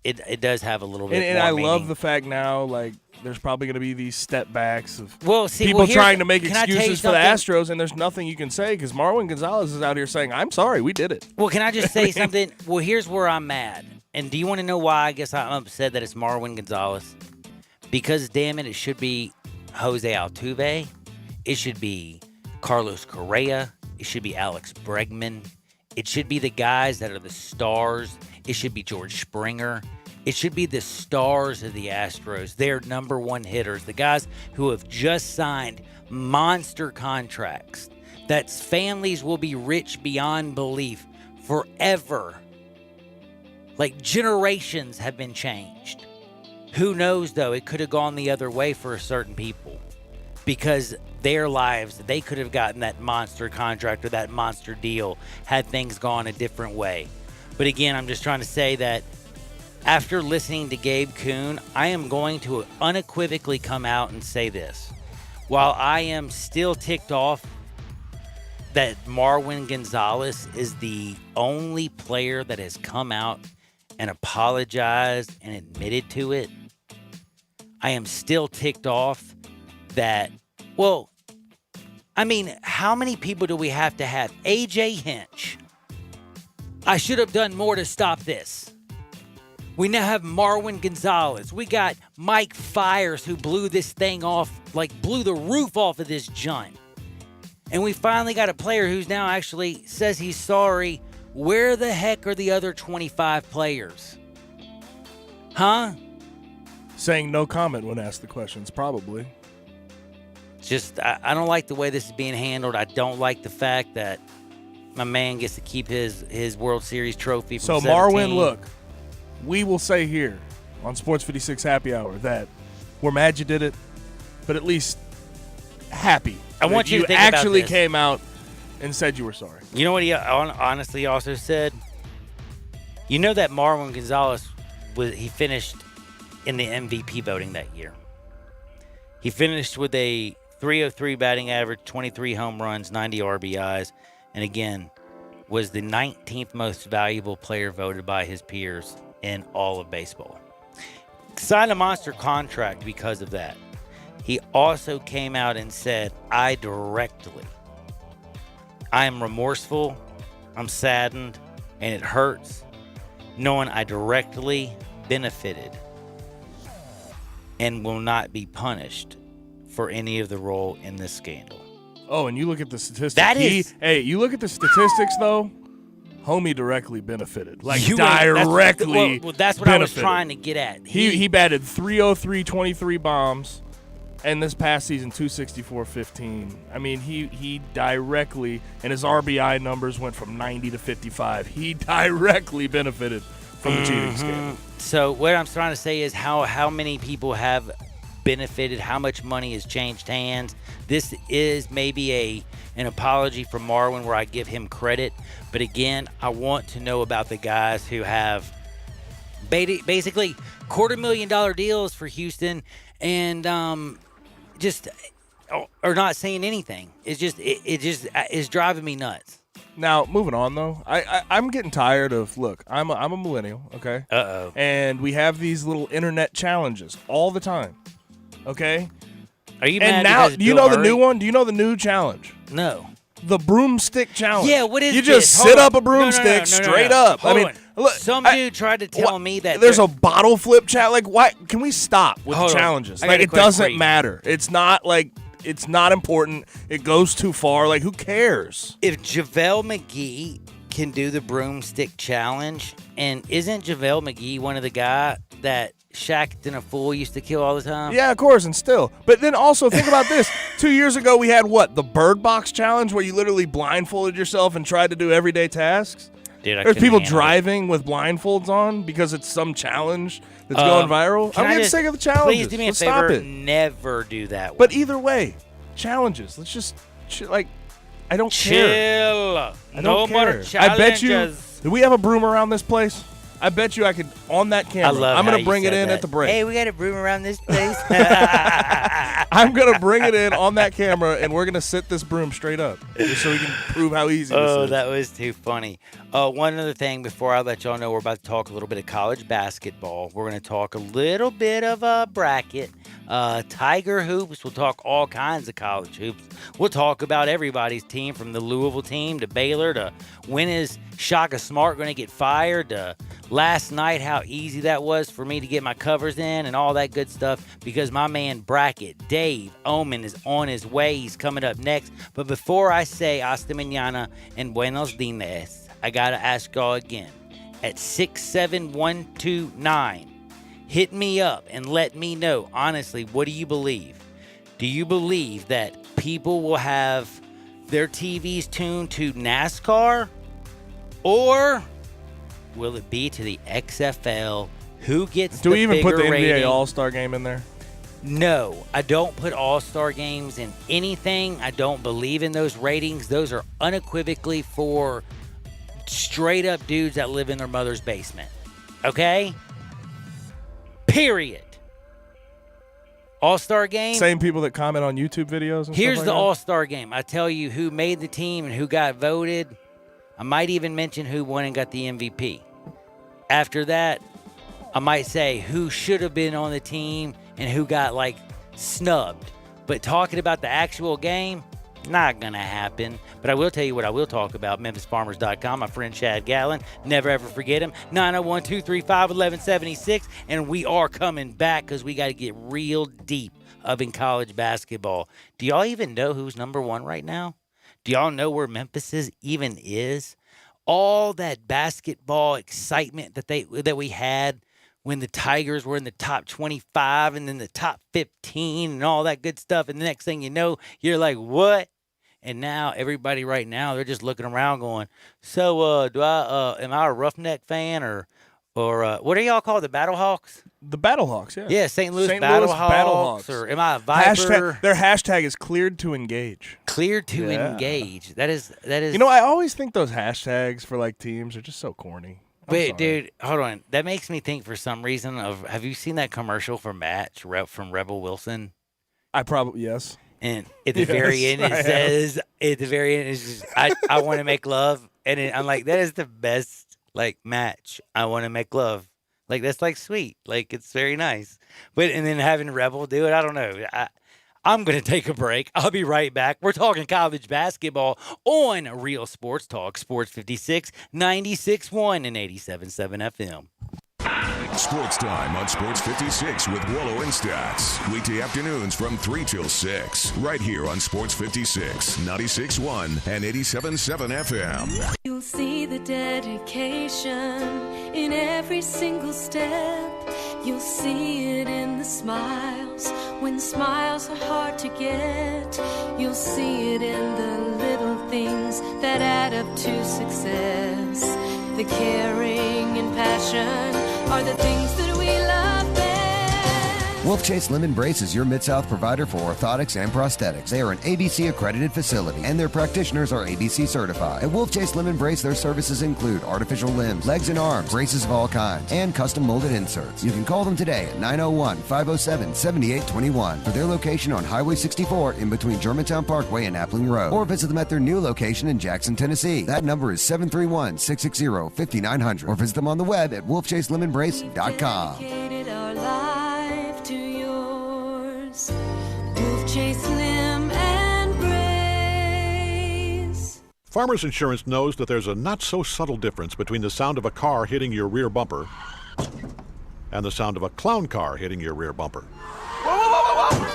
it does have a little bit and more I meaning. love the fact now, like, there's probably going to be these step backs of people trying to make can I tell you excuses for the something? Astros, and there's nothing you can say because Marwin Gonzalez is out here saying, I'm sorry, we did it. Well, can I just say something? Well, here's where I'm mad. And do you want to know why I guess I'm upset that it's Marwin Gonzalez? Because, damn it should be Jose Altuve. It should be Carlos Correa. It should be Alex Bregman. It should be the guys that are the stars. It should be George Springer. It should be the stars of the Astros, their number one hitters, the guys who have just signed monster contracts. That families will be rich beyond belief forever. Like, generations have been changed. Who knows, though? It could have gone the other way for certain people. Because their lives, they could have gotten that monster contract or that monster deal had things gone a different way. But again, I'm just trying to say that after listening to Gabe Kuhn, I am going to unequivocally come out and say this. While I am still ticked off that Marwin Gonzalez is the only player that has come out and apologized and admitted to it, I am still ticked off that, well, I mean, how many people do we have to have? AJ Hinch. I should have done more to stop this. We now have Marwin Gonzalez. We got Mike Fiers, who blew this thing off, like blew the roof off of this joint. And we finally got a player who's now actually says he's sorry. Where the heck are the other 25 players? Huh? Saying no comment when asked the questions, probably. Just, I don't like the way this is being handled. I don't like the fact that my man gets to keep his World Series trophy from So, 17. Marwin, look, we will say here on Sports 56 Happy Hour that we're mad you did it, but at least happy. I want you to think actually about this. came out and said you were sorry. You know what he honestly also said? You know that Marwin Gonzalez, he finished in the MVP voting that year. He finished with a .303 batting average, 23 home runs, 90 RBIs, and again, was the 19th most valuable player voted by his peers in all of baseball. Signed a monster contract because of that. He also came out and said, I am remorseful, I'm saddened, and it hurts knowing I directly benefited and will not be punished for any of the role in this scandal. Oh, and you look at the statistics. You look at the statistics, though. Homie directly benefited. Like, directly That's what benefited. I was trying to get at. He batted .303, 23 bombs. And this past season, 264-15. I mean, he directly, and his RBI numbers went from 90 to 55. He directly benefited from the cheating scandal. So what I'm trying to say is how many people have benefited, how much money has changed hands. This is maybe an apology from Marwin where I give him credit. But again, I want to know about the guys who have basically $250,000 deals for Houston and just are not saying anything. It's just it's driving me nuts. Now, moving on though, I'm getting tired of. Look, I'm a millennial, okay? And we have these little internet challenges all the time, okay? Are you and mad now? because Do you Bill know the Murray? new one? Do you know the new challenge? No. The broomstick challenge. Yeah, what is you this? just Hold sit on. up a broomstick straight up. Hold I mean, on. look, Some dude tried to tell me that there's a bottle flip challenge. Like, why? Can we stop with Hold the on. challenges? I got Like, a it question for doesn't you. matter. It's not like it's not important. It goes too far. Like, who cares? If JaVale McGee can do the broomstick challenge, and isn't JaVale McGee one of the guys that Shaq and a Fool used to kill all the time? Yeah, of course, and still. But then also think about this. 2 years ago, we had what? The Bird Box Challenge, where you literally blindfolded yourself and tried to do everyday tasks. Dude, I There's couldn't people handle it. driving with blindfolds on because it's some challenge that's going viral. Can I'm I getting just- sick of the challenges. Please do me Let's a favor. stop it. Never do that. But either way, challenges. Let's just I don't care. Chill. I No don't more care. I bet you. challenges. Do we have a broom around this place? I bet you I could on that camera. I love I'm how gonna you bring it said in that. at the break. Hey, we got a broom around this place. I'm gonna bring it in on that camera, and we're gonna sit this broom straight up, just so we can prove how easy this Oh, is. that was too funny. One other thing before I let y'all know, we're about to talk a little bit of college basketball. We're going to talk a little bit of a bracket. Tiger hoops. We'll talk all kinds of college hoops. We'll talk about everybody's team, from the Louisville team to Baylor to when is Shaka Smart going to get fired to last night, how easy that was for me to get my covers in and all that good stuff, because my man Bracket, Dave Oman, is on his way. He's coming up next. But before I say hasta mañana and buenos dias, I got to ask y'all again. At 67129, hit me up and let me know, honestly, what do you believe? Do you believe that people will have their TVs tuned to NASCAR? Or will it be to the XFL? Who gets Do the we even put the bigger NBA rating? All-Star game in there? No, I don't put all-star games in anything. I don't believe in those ratings. Those are unequivocally for straight-up dudes that live in their mother's basement. Okay? Period. All-star game? Same people that comment on YouTube videos and Here's stuff the like that? all-star game. I tell you who made the team and who got voted. I might even mention who won and got the MVP. After that, I might say who should have been on the team and who got, snubbed. But talking about the actual game, not going to happen. But I will tell you what I will talk about. MemphisFarmers.com. My friend Chad Gallen. Never, ever forget him. 901-235-1176. And we are coming back because we got to get real deep up in college basketball. Do y'all even know who's number one right now? Do y'all know where Memphis even is? All that basketball excitement that we had when the Tigers were in the top 25 and then the top 15 and all that good stuff. And the next thing you know, you're like, what? And now everybody right now, they're just looking around going, so am I a Roughneck fan or what are y'all called? The Battlehawks? The Battlehawks, yeah. Yeah, St. Louis St. Louis Battlehawks. Or am I a Viper? Their hashtag is cleared to engage. Cleared to engage. That is. You know, I always think those hashtags for teams are just so corny. Wait, dude, hold on. That makes me think for some reason of, have you seen that commercial for Match from Rebel Wilson? I probably, yes. And at the very end, it says, I want to make love. And I'm like, that is the best, match. I want to make love. That's sweet. It's very nice. And then having Rebel do it, I don't know. I'm going to take a break. I'll be right back. We're talking college basketball on Real Sports Talk, Sports 56, 96.1 and 87.7 FM. Sports Time on Sports 56 with Wallow and Stats. Weekday afternoons from 3 till 6. Right here on Sports 56, 96.1 and 87.7 FM. You'll see the dedication in every single step. You'll see it in the smiles When smiles are hard to get, you'll see it in the little things that add up to success. The caring and passion are the things that we love best. Wolf Chase Lemon Brace is your Mid-South provider for orthotics and prosthetics. They are an ABC accredited facility, and their practitioners are ABC certified. At Wolf Chase Lemon Brace, their services include artificial limbs, legs and arms, braces of all kinds, and custom molded inserts. You can call them today at 901-507-7821 for their location on Highway 64 in between Germantown Parkway and Appling Road, or visit them at their new location in Jackson, Tennessee. That number is 731-660-5900, or visit them on the web at wolfchaselemonbrace.com. Dedicated our life to yours. Wolf Chase Limb and Brace. Farmers Insurance knows that there's a not-so-subtle difference between the sound of a car hitting your rear bumper and the sound of a clown car hitting your rear bumper. Whoa, whoa, whoa, whoa, whoa!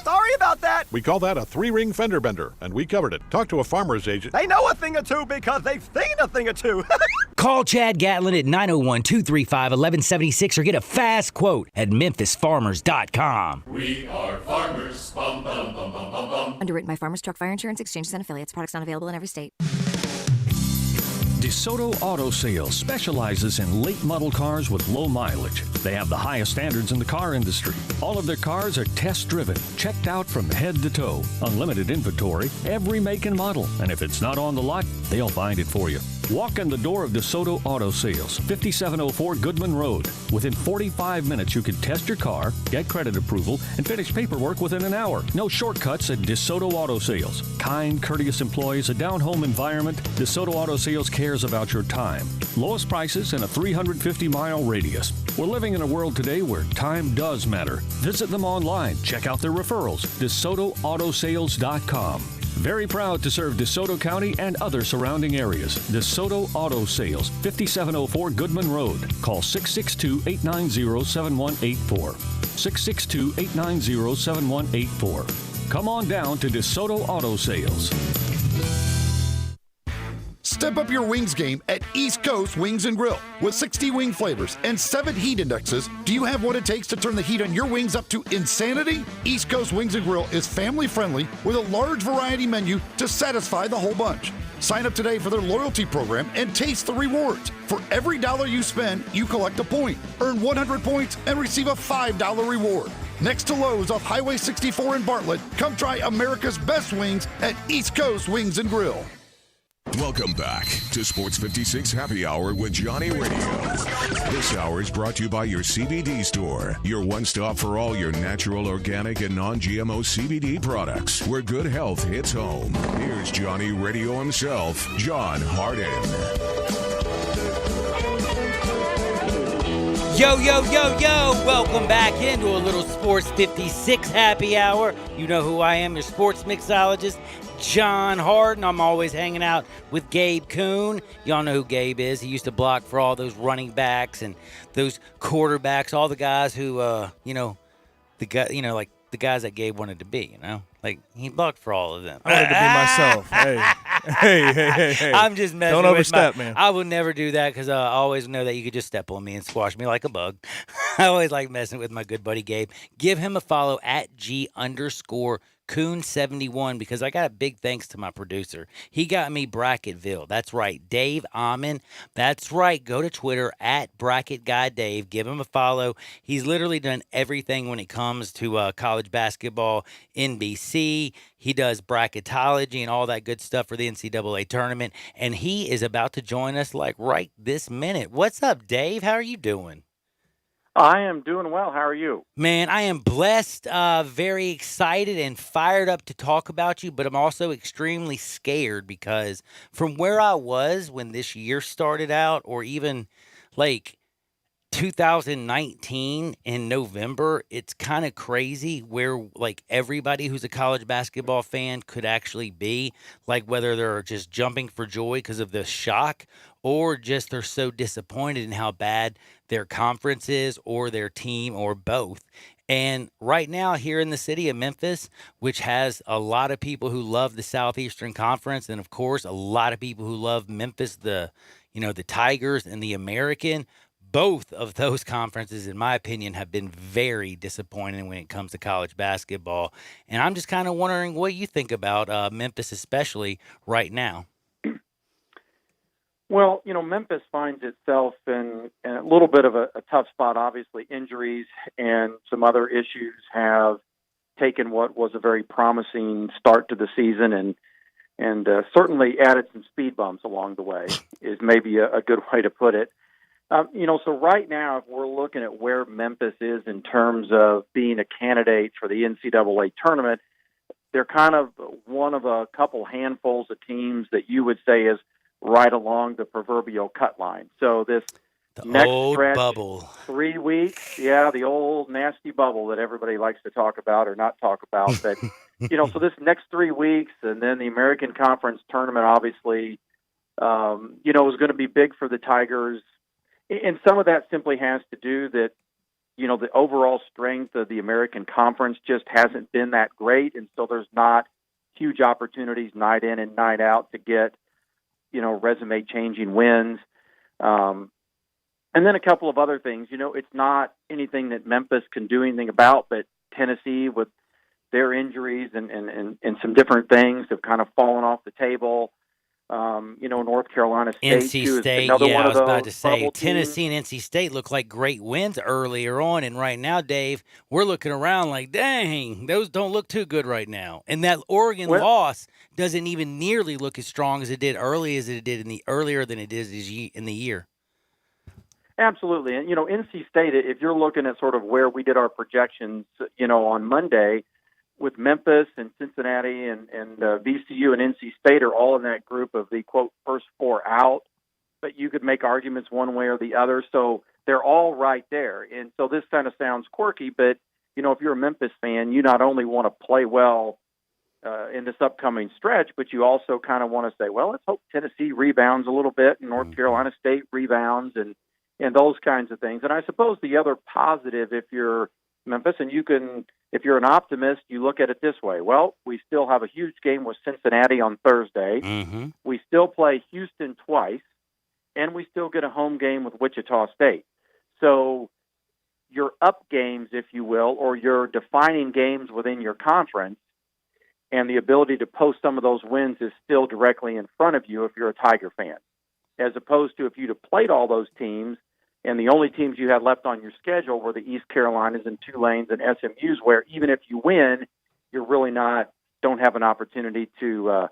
Sorry about that. We call that a three-ring fender bender, and we covered it. Talk to a farmer's agent. They know a thing or two because they've seen a thing or two. Call Chad Gatlin at 901-235-1176 or get a fast quote at memphisfarmers.com. We are farmers. Bum, bum, bum, bum, bum, bum. Underwritten by Farmers Truck Fire Insurance Exchanges and Affiliates. Products not available in every state. DeSoto Auto Sales specializes in late model cars with low mileage. They have the highest standards in the car industry. All of their cars are test-driven, checked out from head to toe, unlimited inventory, every make and model. And if it's not on the lot, they'll find it for you. Walk in the door of DeSoto Auto Sales, 5704 Goodman Road. Within 45 minutes, you can test your car, get credit approval, and finish paperwork within an hour. No shortcuts at DeSoto Auto Sales. Kind, courteous employees, a down-home environment. DeSoto Auto Sales cares about your time. Lowest prices in a 350-mile radius. We're living in a world today where time does matter. Visit them online. Check out their referrals. DeSotoAutosales.com. Very proud to serve DeSoto County and other surrounding areas. DeSoto Auto Sales, 5704 Goodman Road. Call 662-890-7184. 662-890-7184. Come on down to DeSoto Auto Sales. Step up your wings game at East Coast Wings and Grill. With 60 wing flavors and 7 heat indexes, do you have what it takes to turn the heat on your wings up to insanity? East Coast Wings and Grill is family friendly with a large variety menu to satisfy the whole bunch. Sign up today for their loyalty program and taste the rewards. For every $1 you spend, you collect a point. Earn 100 points and receive a $5 reward. Next to Lowe's off Highway 64 in Bartlett, come try America's best wings at East Coast Wings and Grill. Welcome back to Sports 56 Happy Hour with Johnny Radio. This hour is brought to you by your CBD store, your one-stop for all your natural, organic, and non-GMO CBD products, where good health hits home. Here's Johnny Radio himself, John Harden. Yo, yo, yo, yo, welcome back into a little Sports 56 Happy Hour. You know who I am, your sports mixologist, John Harden. I'm always hanging out with Gabe Kuhn. Y'all know who Gabe is. He used to block for all those running backs and those quarterbacks, all the guys who, like the guys that Gabe wanted to be, Like, he blocked for all of them. I wanted to be myself. Hey. I'm just messing Don't overstep, man. I would never do that because I always know that you could just step on me and squash me like a bug. I always like messing with my good buddy Gabe. Give him a follow at G_Coon71 because I got a big thanks to my producer. He got me Bracketville. That's right. Dave Amon. That's right. Go to Twitter at Bracket Guy Dave. Give him a follow. He's literally done everything when it comes to college basketball, NBC. He does bracketology and all that good stuff for the NCAA tournament. And he is about to join us like right this minute. What's up, Dave? How are you doing? I am doing well. How are you? Man, I am blessed, very excited and fired up to talk about you, but I'm also extremely scared because from where I was when this year started out, or even like 2019 in November, it's kind of crazy where like everybody who's a college basketball fan could actually be, like whether they're just jumping for joy because of the shock or just they're so disappointed in how bad their conference is or their team or both. And right now here in the city of Memphis, which has a lot of people who love the Southeastern Conference and, of course, a lot of people who love Memphis, the Tigers and the American, both of those conferences, in my opinion, have been very disappointing when it comes to college basketball. And I'm just kind of wondering what you think about Memphis, especially right now. Well, Memphis finds itself in a little bit of a tough spot. Obviously, injuries and some other issues have taken what was a very promising start to the season and certainly added some speed bumps along the way, is maybe a good way to put it. So right now, if we're looking at where Memphis is in terms of being a candidate for the NCAA tournament, they're kind of one of a couple handfuls of teams that you would say is right along the proverbial cut line. So this next old stretch, bubble, 3 weeks, the old nasty bubble that everybody likes to talk about or not talk about. But so this next 3 weeks, and then the American Conference tournament, obviously, is going to be big for the Tigers. And some of that simply has to do that, the overall strength of the American Conference just hasn't been that great. And so there's not huge opportunities night in and night out to get, resume-changing wins. And then a couple of other things. It's not anything that Memphis can do anything about, but Tennessee, with their injuries and some different things, have kind of fallen off the table. North Carolina State, NC State, another yeah, one I of was about those to say, bubble Tennessee teams. and NC State look like great wins earlier on, and right now, Dave, we're looking around like, dang, those don't look too good right now. And that Oregon loss doesn't even nearly look as strong as it did earlier than it did in the year. Absolutely. And, NC State, if you're looking at sort of where we did our projections, on Monday, with Memphis and Cincinnati and VCU and NC State are all in that group of the, quote, first four out. But you could make arguments one way or the other. So they're all right there. And so this kind of sounds quirky, but, if you're a Memphis fan, you not only want to play well in this upcoming stretch, but you also kind of want to say, well, let's hope Tennessee rebounds a little bit and North Carolina State rebounds and those kinds of things. And I suppose the other positive, if you're Memphis, and if you're an optimist, you look at it this way. Well, we still have a huge game with Cincinnati on Thursday. Mm-hmm. We still play Houston twice, and we still get a home game with Wichita State. So your up games, if you will, or your defining games within your conference, and the ability to post some of those wins is still directly in front of you if you're a Tiger fan, as opposed to if you'd have played all those teams and the only teams you had left on your schedule were the East Carolinas and Tulanes and SMUs, where even if you win, you're really don't have an opportunity to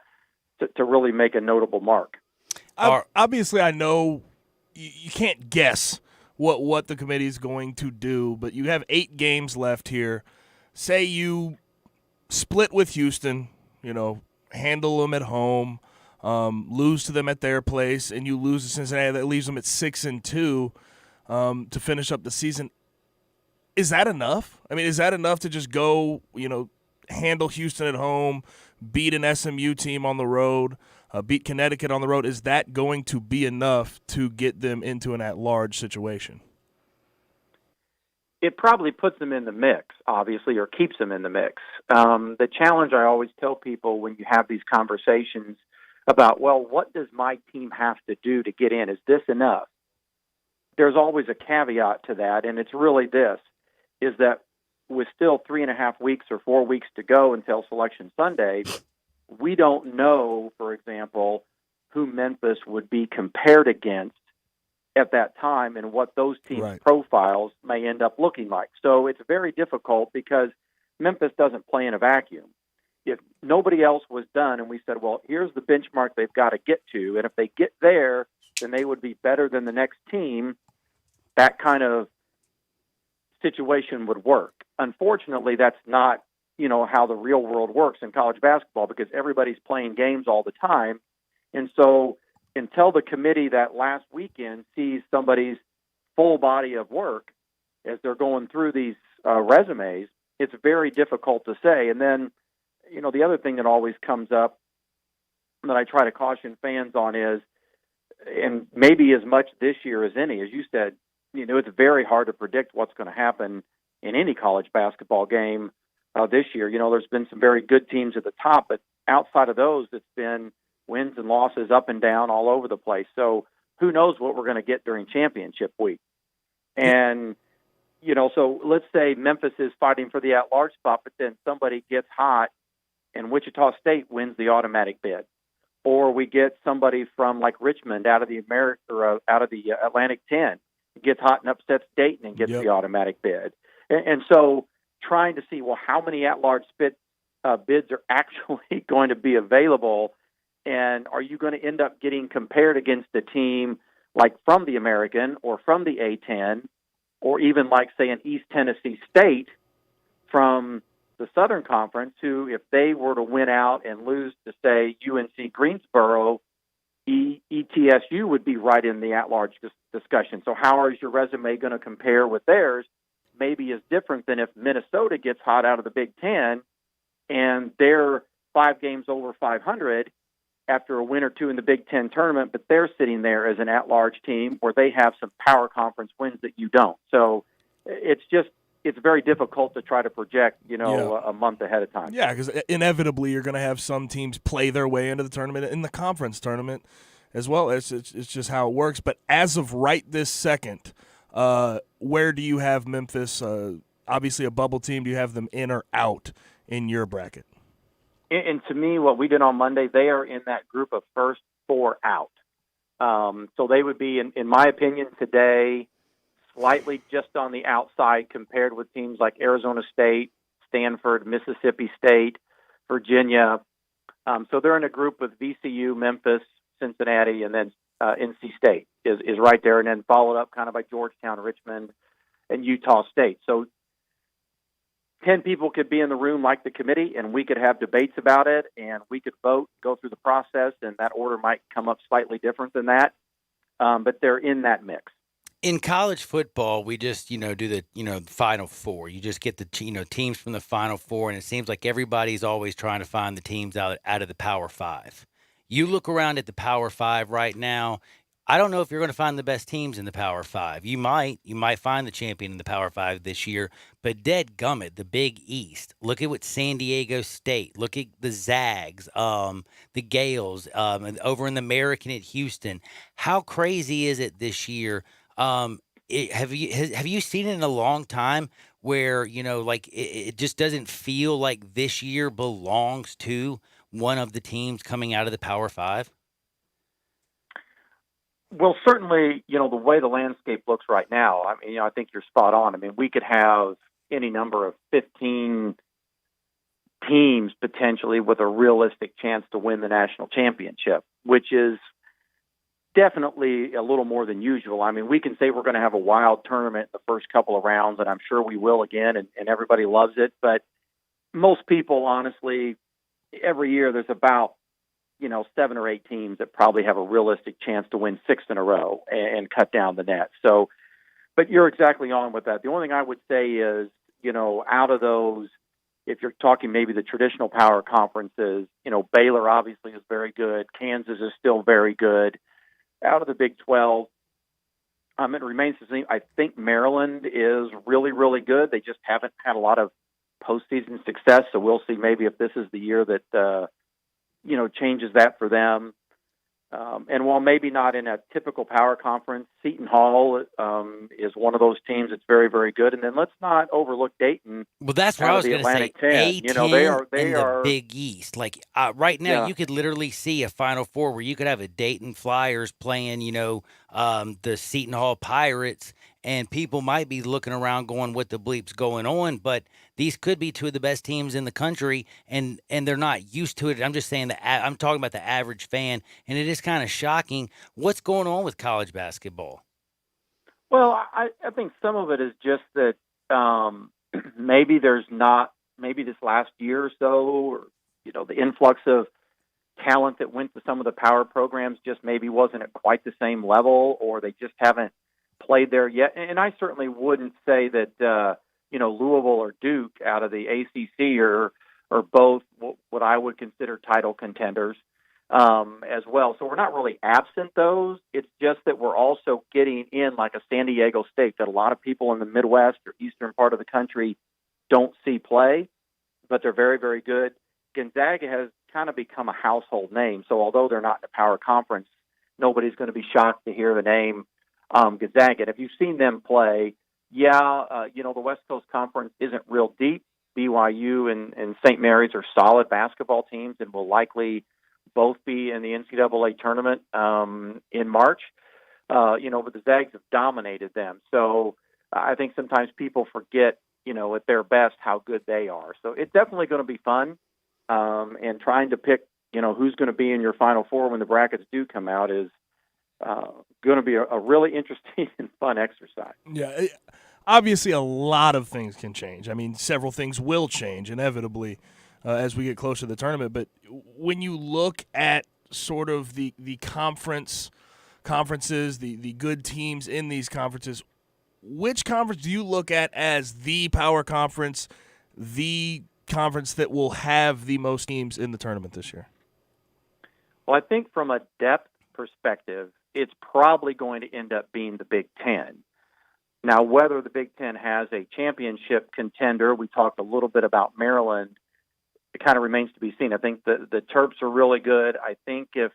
really make a notable mark. Obviously, I know you can't guess what the committee is going to do, but you have 8 games left here. Say you split with Houston, handle them at home, lose to them at their place, and you lose to Cincinnati. That leaves them at 6-2 to finish up the season. Is that enough? I mean, is that enough to just go, handle Houston at home, beat an SMU team on the road, beat Connecticut on the road? Is that going to be enough to get them into an at-large situation? It probably puts them in the mix, obviously, or keeps them in the mix. The challenge I always tell people when you have these conversations about, well, what does my team have to do to get in? Is this enough? There's always a caveat to that, and it's really this, is that with still 3.5 weeks or 4 weeks to go until Selection Sunday, we don't know, for example, who Memphis would be compared against at that time and what those teams' profiles may end up looking like. So it's very difficult because Memphis doesn't play in a vacuum. If nobody else was done and we said, well, here's the benchmark they've got to get to, and if they get there, then they would be better than the next team, that kind of situation would work. Unfortunately, that's not, how the real world works in college basketball because everybody's playing games all the time. And so until the committee that last weekend sees somebody's full body of work as they're going through these resumes, it's very difficult to say. And then, the other thing that always comes up that I try to caution fans on is, and maybe as much this year as any, as you said, it's very hard to predict what's going to happen in any college basketball game this year. There's been some very good teams at the top, but outside of those, it's been wins and losses up and down all over the place. So who knows what we're going to get during championship week. And, so let's say Memphis is fighting for the at-large spot, but then somebody gets hot and Wichita State wins the automatic bid. Or we get somebody from like Richmond out of the Atlantic 10, gets hot and upsets Dayton and gets the automatic bid. And so trying to see, well, how many at-large bids are actually going to be available, and are you going to end up getting compared against a team like from the American or from the A-10, or even like, say, an East Tennessee State from the Southern Conference, who, if they were to win out and lose to, say, UNC Greensboro, ETSU would be right in the at-large discussion. So how is your resume going to compare with theirs? Maybe is different than if Minnesota gets hot out of the Big Ten and they're 5 games over 500 after a win or two in the Big Ten tournament, but they're sitting there as an at-large team where they have some power conference wins that you don't. So it's very difficult to try to project, a month ahead of time. Yeah, because inevitably you're going to have some teams play their way into the tournament, in the conference tournament as well. It's just how it works. But as of right this second, where do you have Memphis? Obviously a bubble team. Do you have them in or out in your bracket? And to me, what we did on Monday, they are in that group of first 4 out. So they would be, in my opinion, today, slightly just on the outside compared with teams like Arizona State, Stanford, Mississippi State, Virginia. So they're in a group with VCU, Memphis, Cincinnati, and then NC State is right there, and then followed up kind of by Georgetown, Richmond, and Utah State. So 10 people could be in the room like the committee, and we could have debates about it, and we could vote, go through the process, and that order might come up slightly different than that. But they're in that mix. In college football, we just, do the, Final Four. You just get the, teams from the Final Four, and it seems like everybody's always trying to find the teams out of the Power Five. You look around at the Power Five right now, I don't know if you're going to find the best teams in the Power Five. You might find the champion in the Power Five this year, but dadgummit, the Big East. Look at what San Diego State. Look at the Zags, the Gales, and over in the American at Houston. How crazy is it this year? Have you seen it in a long time where it just doesn't feel like this year belongs to one of the teams coming out of the Power Five? Well, certainly, the way the landscape looks right now, I think you're spot on. We could have any number of 15 teams potentially with a realistic chance to win the national championship, which is definitely a little more than usual. We can say we're going to have a wild tournament in the first couple of rounds, and I'm sure we will again, and everybody loves it. But most people, honestly, every year there's about 7 or 8 teams that probably have a realistic chance to win 6 in a row and cut down the net. So, but you're exactly on with that. The only thing I would say is, out of those, if you're talking maybe the traditional power conferences, Baylor obviously is very good. Kansas is still very good. Out of the Big 12, it remains to see. I think Maryland is really, really good. They just haven't had a lot of postseason success, so we'll see maybe if this is the year that changes that for them. And while maybe not in a typical power conference, Seton Hall is one of those teams that's very, very good. And then let's not overlook Dayton. Well, that's what I was going to say. A-10 they are the Big East. Like right now, you could literally see a Final Four where you could have a Dayton Flyers playing, the Seton Hall Pirates, and people might be looking around going, what the bleep's going on? But these could be 2 of the best teams in the country, and they're not used to it. I'm just saying I'm talking about the average fan, and it is kind of shocking. What's going on with college basketball? Well, I think some of it is just that maybe there's not, maybe this last year or so, or, the influx of talent that went to some of the power programs just maybe wasn't at quite the same level, or they just haven't played there yet. And I certainly wouldn't say that, Louisville or Duke out of the ACC are both what I would consider title contenders as well. So we're not really absent those. It's just that we're also getting in like a San Diego State that a lot of people in the Midwest or eastern part of the country don't see play, but they're very, very good. Gonzaga has kind of become a household name. So although they're not in a power conference, nobody's going to be shocked to hear the name Gonzaga. And if you've seen them play, the West Coast Conference isn't real deep. BYU and St. Mary's are solid basketball teams and will likely both be in the NCAA tournament in March. But the Zags have dominated them. So I think sometimes people forget, at their best, how good they are. So it's definitely going to be fun. And trying to pick, who's going to be in your Final Four when the brackets do come out is going to be a really interesting and fun exercise. Yeah, obviously a lot of things can change. I mean, several things will change inevitably as we get closer to the tournament. But when you look at sort of the conferences, the good teams in these conferences, which conference do you look at as the power conference, the conference that will have the most teams in the tournament this year? Well, I think from a depth perspective, it's probably going to end up being the Big Ten. Now, whether the Big Ten has a championship contender, we talked a little bit about Maryland, it kind of remains to be seen. I think the Terps are really good. I think if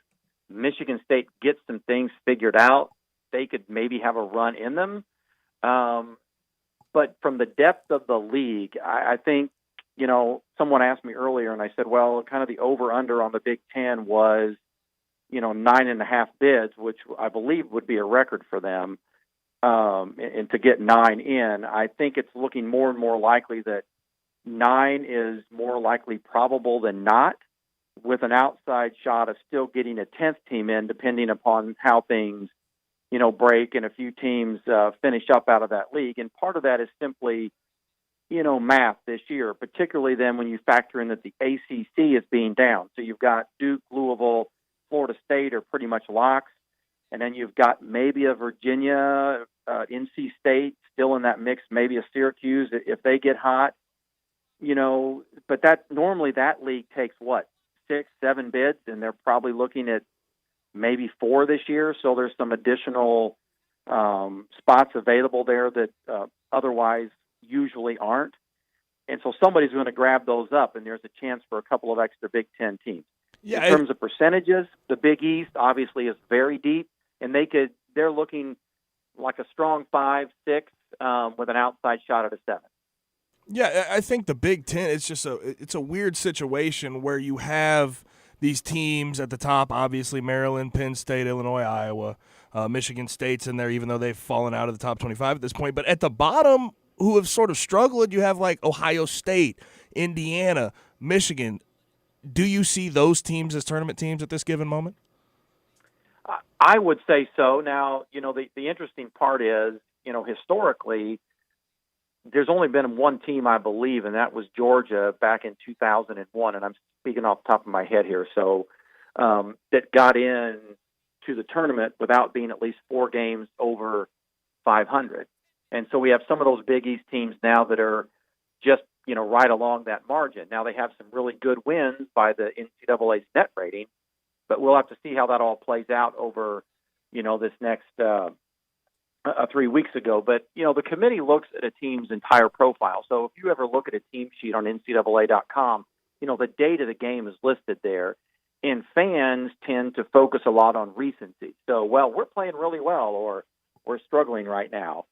Michigan State gets some things figured out, they could maybe have a run in them. But from the depth of the league, I think, someone asked me earlier, and I said, well, kind of the over-under on the Big Ten was, 9.5 bids, which I believe would be a record for them, and to get 9 in. I think it's looking more and more likely that 9 is more likely probable than not, with an outside shot of still getting a 10th team in, depending upon how things, break and a few teams finish up out of that league. And part of that is simply, math this year, particularly then when you factor in that the ACC is being down. So you've got Duke, Louisville, Florida State are pretty much locks. And then you've got maybe a Virginia, NC State still in that mix, maybe a Syracuse if they get hot, but normally that league takes 6-7 bids, and they're probably looking at maybe 4 this year. So there's some additional spots available there that otherwise usually aren't. And so somebody's going to grab those up, and there's a chance for a couple of extra Big Ten teams. Yeah, in terms of percentages, the Big East obviously is very deep, and they're looking like a strong 5-6 with an outside shot at a 7. Yeah, I think the Big Ten, it's a weird situation where you have these teams at the top, obviously Maryland, Penn State, Illinois, Iowa, Michigan State's in there, even though they've fallen out of the top 25 at this point. But at the bottom, who have sort of struggled, you have like Ohio State, Indiana, Michigan. Do you see those teams as tournament teams at this given moment? I would say so. Now, the interesting part is, historically, there's only been one team, I believe, and that was Georgia back in 2001, and I'm speaking off the top of my head here, so that got in to the tournament without being at least 4 games over 500. And so we have some of those Big East teams now that are just, right along that margin. Now they have some really good wins by the NCAA's net rating, but we'll have to see how that all plays out over, this next 3 weeks ago. But, the committee looks at a team's entire profile. So if you ever look at a team sheet on NCAA.com, the date of the game is listed there. And fans tend to focus a lot on recency. So, we're playing really well, or we're struggling right now.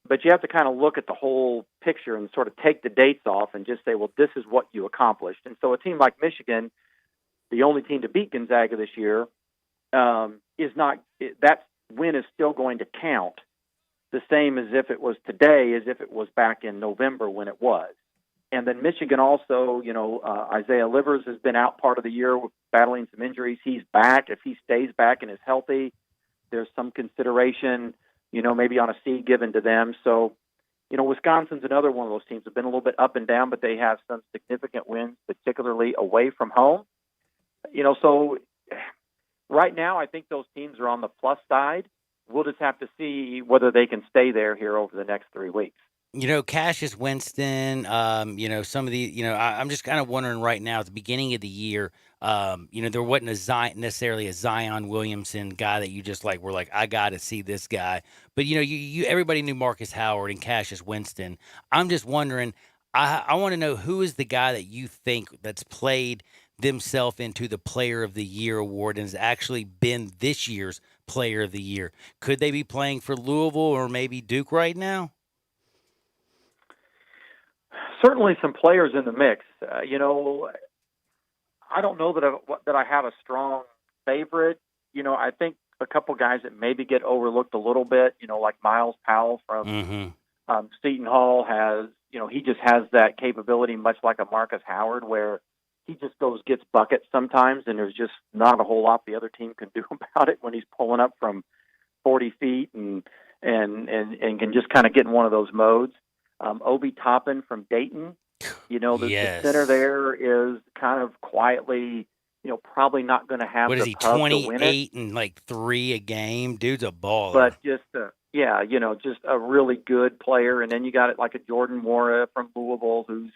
But you have to kind of look at the whole picture and sort of take the dates off and just say, well, this is what you accomplished. And so a team like Michigan, the only team to beat Gonzaga this year, that win is still going to count the same as if it was today as if it was back in November when it was. And then Michigan also, Isaiah Livers has been out part of the year battling some injuries. He's back. If he stays back and is healthy, there's some consideration, maybe on a seed given to them. So, Wisconsin's another one of those teams. Have been a little bit up and down, but they have some significant wins, particularly away from home. So right now I think those teams are on the plus side. We'll just have to see whether they can stay there here over the next 3 weeks. Cassius Winston, some of the, I'm just kind of wondering right now at the beginning of the year, there wasn't necessarily a Zion Williamson guy that you just were like, I got to see this guy. But, everybody knew Marcus Howard and Cassius Winston. I'm just wondering, I want to know who is the guy that you think that's played themselves into the Player of the Year award and has actually been this year's player of the year. Could they be playing for Louisville or maybe Duke right now? Certainly some players in the mix. I don't know that I have a strong favorite. I think a couple guys that maybe get overlooked a little bit, like Miles Powell from Seton Hall he just has that capability, much like a Marcus Howard, where he just gets buckets sometimes, and there's just not a whole lot the other team can do about it when he's pulling up from 40 feet and can just kind of get in one of those modes. Obi Toppin from Dayton, the center there is kind of quietly, probably not going to have what the is he, pub to win it. 28 and like 3 a game? Dude's a baller. But just just a really good player. And then you got it like a Jordan Mora from Louisville, who's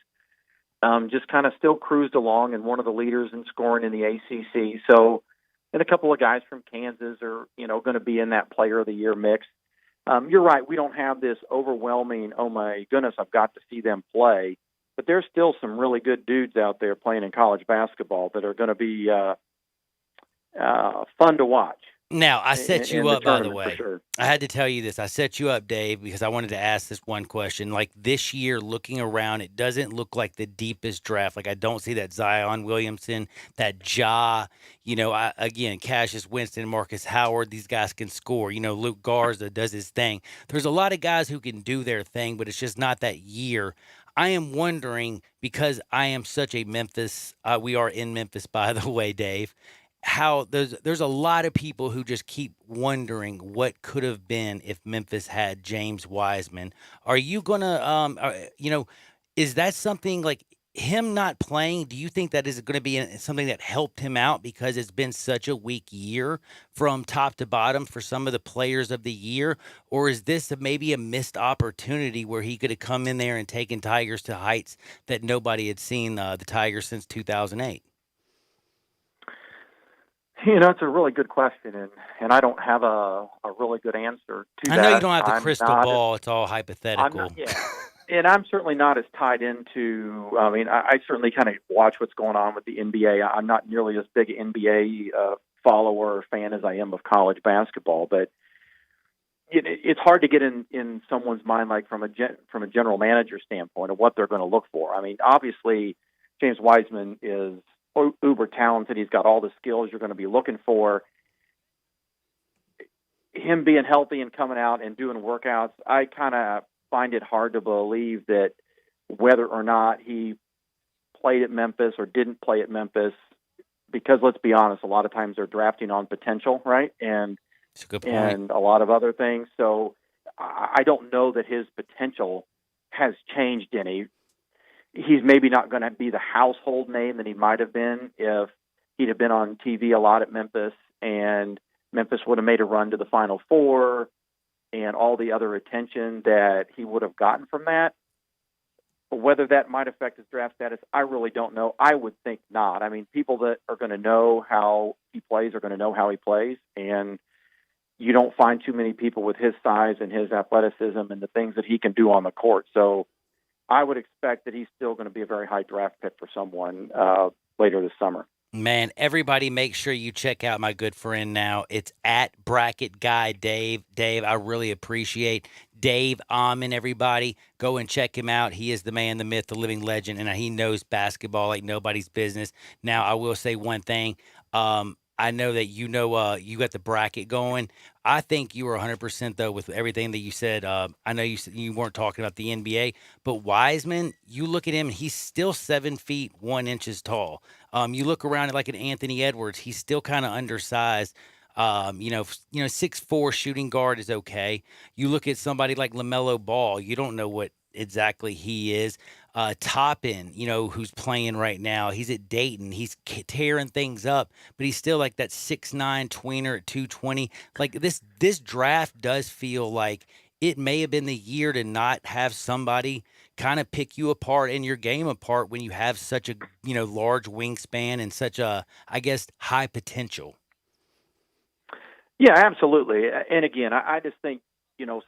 just kind of still cruised along and one of the leaders in scoring in the ACC. So, and a couple of guys from Kansas are, going to be in that player of the year mix. You're right. We don't have this overwhelming, oh my goodness, I've got to see them play. But there's still some really good dudes out there playing in college basketball that are going to be fun to watch. Now, I set you up, by the way. Sure. I had to tell you this. I set you up, Dave, because I wanted to ask this one question. Like this year, looking around, it doesn't look like the deepest draft. Like I don't see that Zion Williamson, that Ja, again, Cassius Winston, Marcus Howard. These guys can score. Luke Garza does his thing. There's a lot of guys who can do their thing, but it's just not that year. I am wondering, because I am such a Memphis, we are in Memphis, by the way, Dave, how there's a lot of people who just keep wondering what could have been if Memphis had James Wiseman. Are you gonna, is that something like him not playing? Do you think that is going to be something that helped him out because it's been such a weak year from top to bottom for some of the players of the year? Or is this maybe a missed opportunity where he could have come in there and taken Tigers to heights that nobody had seen the Tigers since 2008? It's a really good question, and I don't have a really good answer to that. I know you don't have the crystal ball. It's all hypothetical. And I'm certainly not as tied into, I certainly kind of watch what's going on with the NBA. I'm not nearly as big an NBA follower or fan as I am of college basketball, but it's hard to get in someone's mind, like from a general manager standpoint of what they're going to look for. Obviously, James Wiseman is uber talented. He's got all the skills you're going to be looking for. Him being healthy and coming out and doing workouts, I kind of find it hard to believe that whether or not he played at Memphis or didn't play at Memphis, because let's be honest, a lot of times they're drafting on potential, right? And that's a good point. And a lot of other things. So I don't know that his potential has changed any. He's maybe not going to be the household name that he might have been if he'd have been on TV a lot at Memphis, and Memphis would have made a run to the Final Four and all the other attention that he would have gotten from that. Whether that might affect his draft status, I really don't know. I would think not. People that are going to know how he plays are going to know how he plays, and you don't find too many people with his size and his athleticism and the things that he can do on the court. So I would expect that he's still going to be a very high draft pick for someone later this summer. Man, everybody make sure you check out my good friend now. It's at Bracket Guy Dave. Dave, I really appreciate Dave Amon, everybody. Go and check him out. He is the man, the myth, the living legend, and he knows basketball like nobody's business. Now, I will say one thing. I know that you got the bracket going. I think you were 100% though with everything that you said. I know you weren't talking about the NBA, but Wiseman, you look at him, he's still 7 feet 1 inch tall. You look around at like an Anthony Edwards, he's still kind of undersized. 6'4" shooting guard is okay. You look at somebody like LaMelo Ball, you don't know what exactly he is. Toppin, who's playing right now. He's at Dayton. He's tearing things up, but he's still like that 6'9" tweener at 220. Like this draft does feel like it may have been the year to not have somebody kind of pick you apart and your game apart when you have such a, large wingspan and such a, I guess, high potential. Yeah, absolutely. And again, I just think,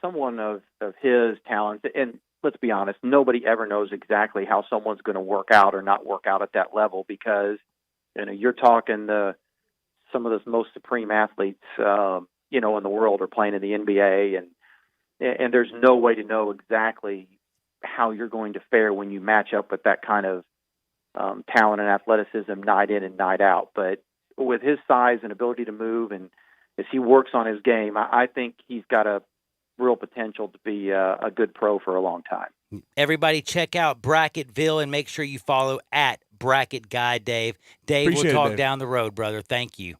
someone of his talent, and let's be honest, nobody ever knows exactly how someone's going to work out or not work out at that level, because, you're talking to some of the most supreme athletes, in the world are playing in the NBA, and there's no way to know exactly how you're going to fare when you match up with that kind of talent and athleticism night in and night out. But with his size and ability to move, and as he works on his game, I think he's got a real potential to be a good pro for a long time. Everybody check out Bracketville and make sure you follow at Bracket Guy Dave. Dave, Appreciate we'll talk Dave. down the road, brother. Thank you.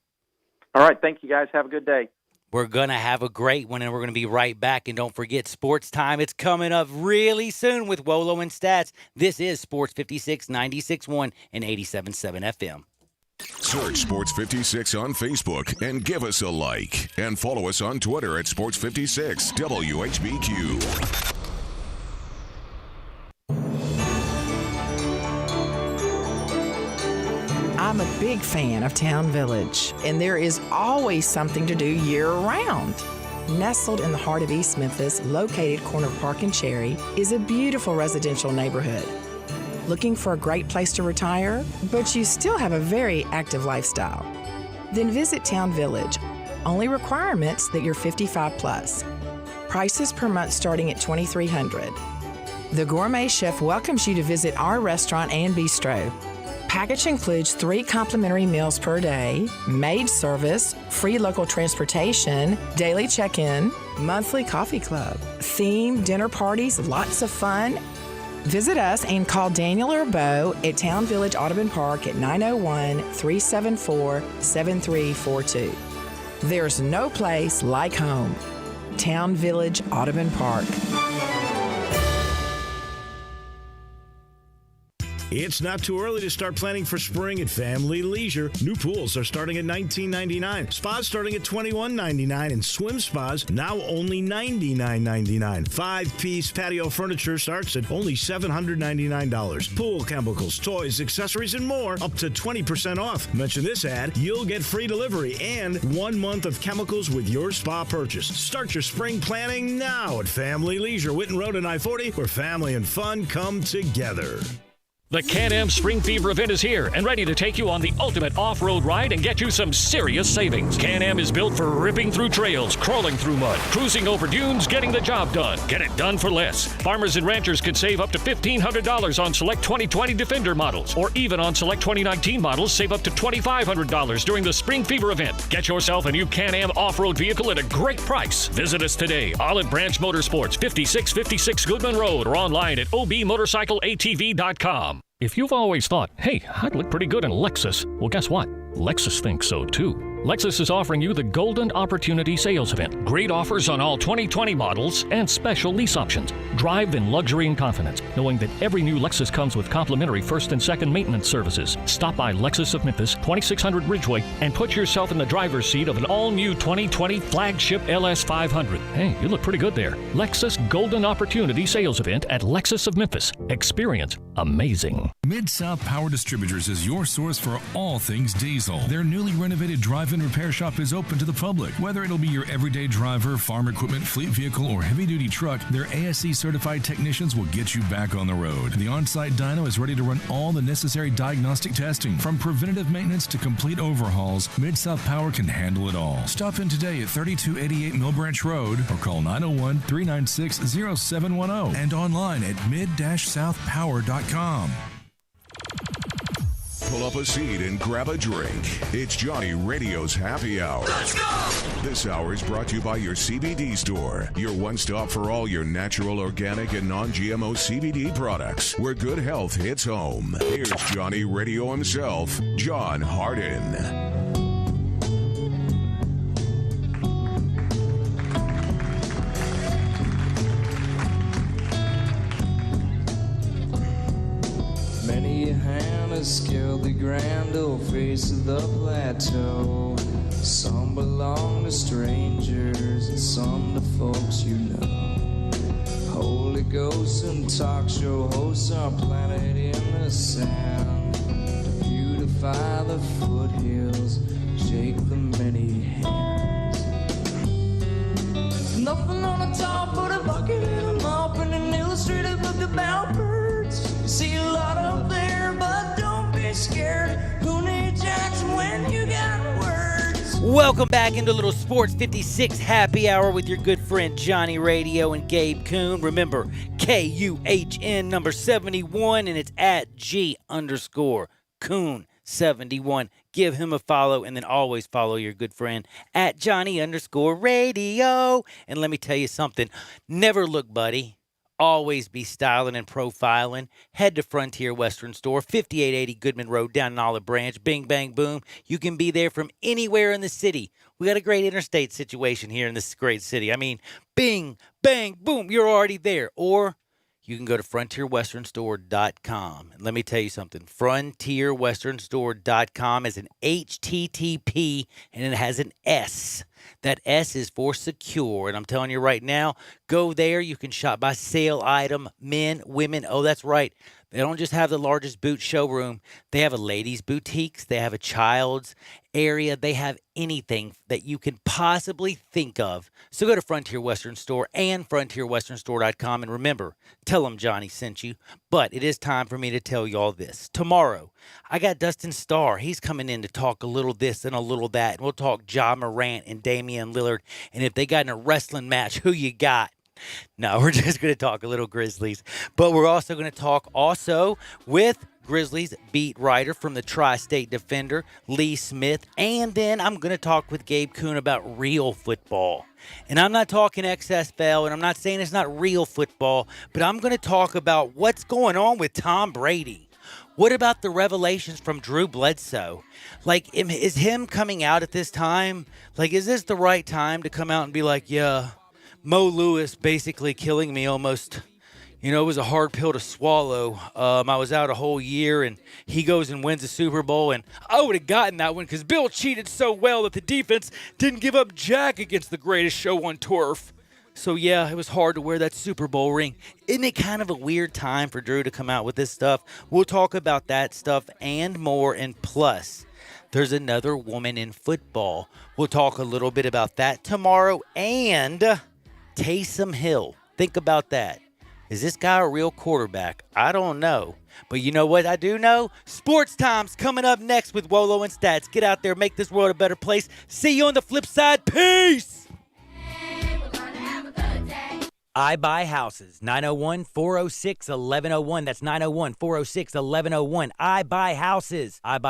All right. Thank you, guys. Have a good day. We're going to have a great one, and we're going to be right back. And don't forget, Sports Time. It's coming up really soon with Wolo and Stats. This is Sports 56, 96.1 and 87.7 FM. Search Sports 56 on Facebook and give us a like. And follow us on Twitter at Sports 56 WHBQ. I'm a big fan of Town Village, and there is always something to do year-round. Nestled in the heart of East Memphis, located corner Park and Cherry, is a beautiful residential neighborhood. Looking for a great place to retire, but you still have a very active lifestyle? Then visit Town Village. Only requirements that you're 55 plus. Prices per month starting at $2,300. The Gourmet Chef welcomes you to visit our restaurant and bistro. Package includes 3 complimentary meals per day, maid service, free local transportation, daily check-in, monthly coffee club, themed dinner parties, lots of fun. Visit us and call Daniel or Bo at Town Village Audubon Park at 901-374-7342. There's no place like home. Town Village Audubon Park. It's not too early to start planning for spring at Family Leisure. New pools are starting at $19.99, spas starting at $21.99, and swim spas now only $99.99. 5-piece patio furniture starts at only $799. Pool chemicals, toys, accessories, and more up to 20% off. Mention this ad, you'll get free delivery and 1 month of chemicals with your spa purchase. Start your spring planning now at Family Leisure, Whitten Road and I-40, where family and fun come together. The Can-Am Spring Fever event is here and ready to take you on the ultimate off-road ride and get you some serious savings. Can-Am is built for ripping through trails, crawling through mud, cruising over dunes, getting the job done. Get it done for less. Farmers and ranchers can save up to $1,500 on select 2020 Defender models, or even on select 2019 models, save up to $2,500 during the Spring Fever event. Get yourself a new Can-Am off-road vehicle at a great price. Visit us today, Olive Branch Motorsports, 5656 Goodman Road, or online at obmotorcycleatv.com. If you've always thought, hey, I'd look pretty good in a Lexus, well, guess what? Lexus thinks so, too. Lexus is offering you the Golden Opportunity Sales Event. Great offers on all 2020 models and special lease options. Drive in luxury and confidence, knowing that every new Lexus comes with complimentary first and second maintenance services. Stop by Lexus of Memphis, 2600 Ridgeway, and put yourself in the driver's seat of an all-new 2020 flagship LS500. Hey, you look pretty good there. Lexus Golden Opportunity Sales Event at Lexus of Memphis. Experience amazing. Mid-South Power Distributors is your source for all things diesel. Their newly renovated drive-in repair shop is open to the public. Whether it'll be your everyday driver, farm equipment, fleet vehicle, or heavy-duty truck, their ASE-certified technicians will get you back on the road. The on-site dyno is ready to run all the necessary diagnostic testing. From preventative maintenance to complete overhauls, Mid-South Power can handle it all. Stop in today at 3288 Mill Branch Road or call 901-396-0710 and online at mid-southpower.com. Pull up a seat and grab a drink. It's Johnny Radio's Happy Hour. Let's go! This hour is brought to you by your CBD store, your one-stop for all your natural, organic, and non-GMO CBD products, where good health hits home. Here's Johnny Radio himself, John Harden. Many a hand has scaled the grand old face of the plateau. Some belong to strangers and some to folks you know. Holy ghosts and talk show hosts are planted in the sand to beautify the foothills, shake the many hands. Nothing on the top but a bucket and a mop and an illustrated book about birds. You see a lot up there, but don't be scared. Who needs Jackson when you got words? Welcome back into Little Sports 56 Happy Hour with your good friend Johnny Radio and Gabe Kuhn. Remember, KUHN number 71, and it's at G_Kuhn71. Give him a follow, and then always follow your good friend at Johnny_Radio. And let me tell you something. Never look, buddy. Always be styling and profiling. Head to Frontier Western Store, 5880 Goodman Road, down in Olive Branch. Bing, bang, boom. You can be there from anywhere in the city. We got a great interstate situation here in this great city. I mean, bing, bang, boom, you're already there. Or you can go to frontierwesternstore.com. And let me tell you something. Frontierwesternstore.com is an HTTP, and it has an S. That S is for secure. And I'm telling you right now, go there. You can shop by sale item, men, women. Oh, that's right. They don't just have the largest boot showroom. They have a ladies' boutiques. They have a child's area. They have anything that you can possibly think of. So go to Frontier Western Store and frontierwesternstore.com. And remember, tell them Johnny sent you. But it is time for me to tell you all this. Tomorrow, I got Dustin Starr. He's coming in to talk a little this and a little that. And we'll talk Ja Morant and Damian Lillard. And if they got in a wrestling match, who you got? No, we're just going to talk a little Grizzlies. But we're also going to talk with Grizzlies beat writer from the Tri-State Defender, Lee Smith. And then I'm going to talk with Gabe Kuhn about real football. And I'm not talking XFL, and I'm not saying it's not real football, but I'm going to talk about what's going on with Tom Brady. What about the revelations from Drew Bledsoe? Like, is him coming out at this time? Like, is this the right time to come out and be like, yeah, Mo Lewis basically killing me almost, it was a hard pill to swallow. I was out a whole year, and he goes and wins the Super Bowl, and I would have gotten that one because Bill cheated so well that the defense didn't give up jack against the greatest show on turf. So, yeah, it was hard to wear that Super Bowl ring. Isn't it kind of a weird time for Drew to come out with this stuff? We'll talk about that stuff and more, and plus, there's another woman in football. We'll talk a little bit about that tomorrow, and Taysom Hill. Think about that. Is this guy a real quarterback? I don't know. But you know what I do know? Sports Time's coming up next with Wolo and Stats. Get out there, make this world a better place. See you on the flip side. Peace! I Buy Houses, 901-406-1101. That's 901-406-1101. I Buy Houses. I Buy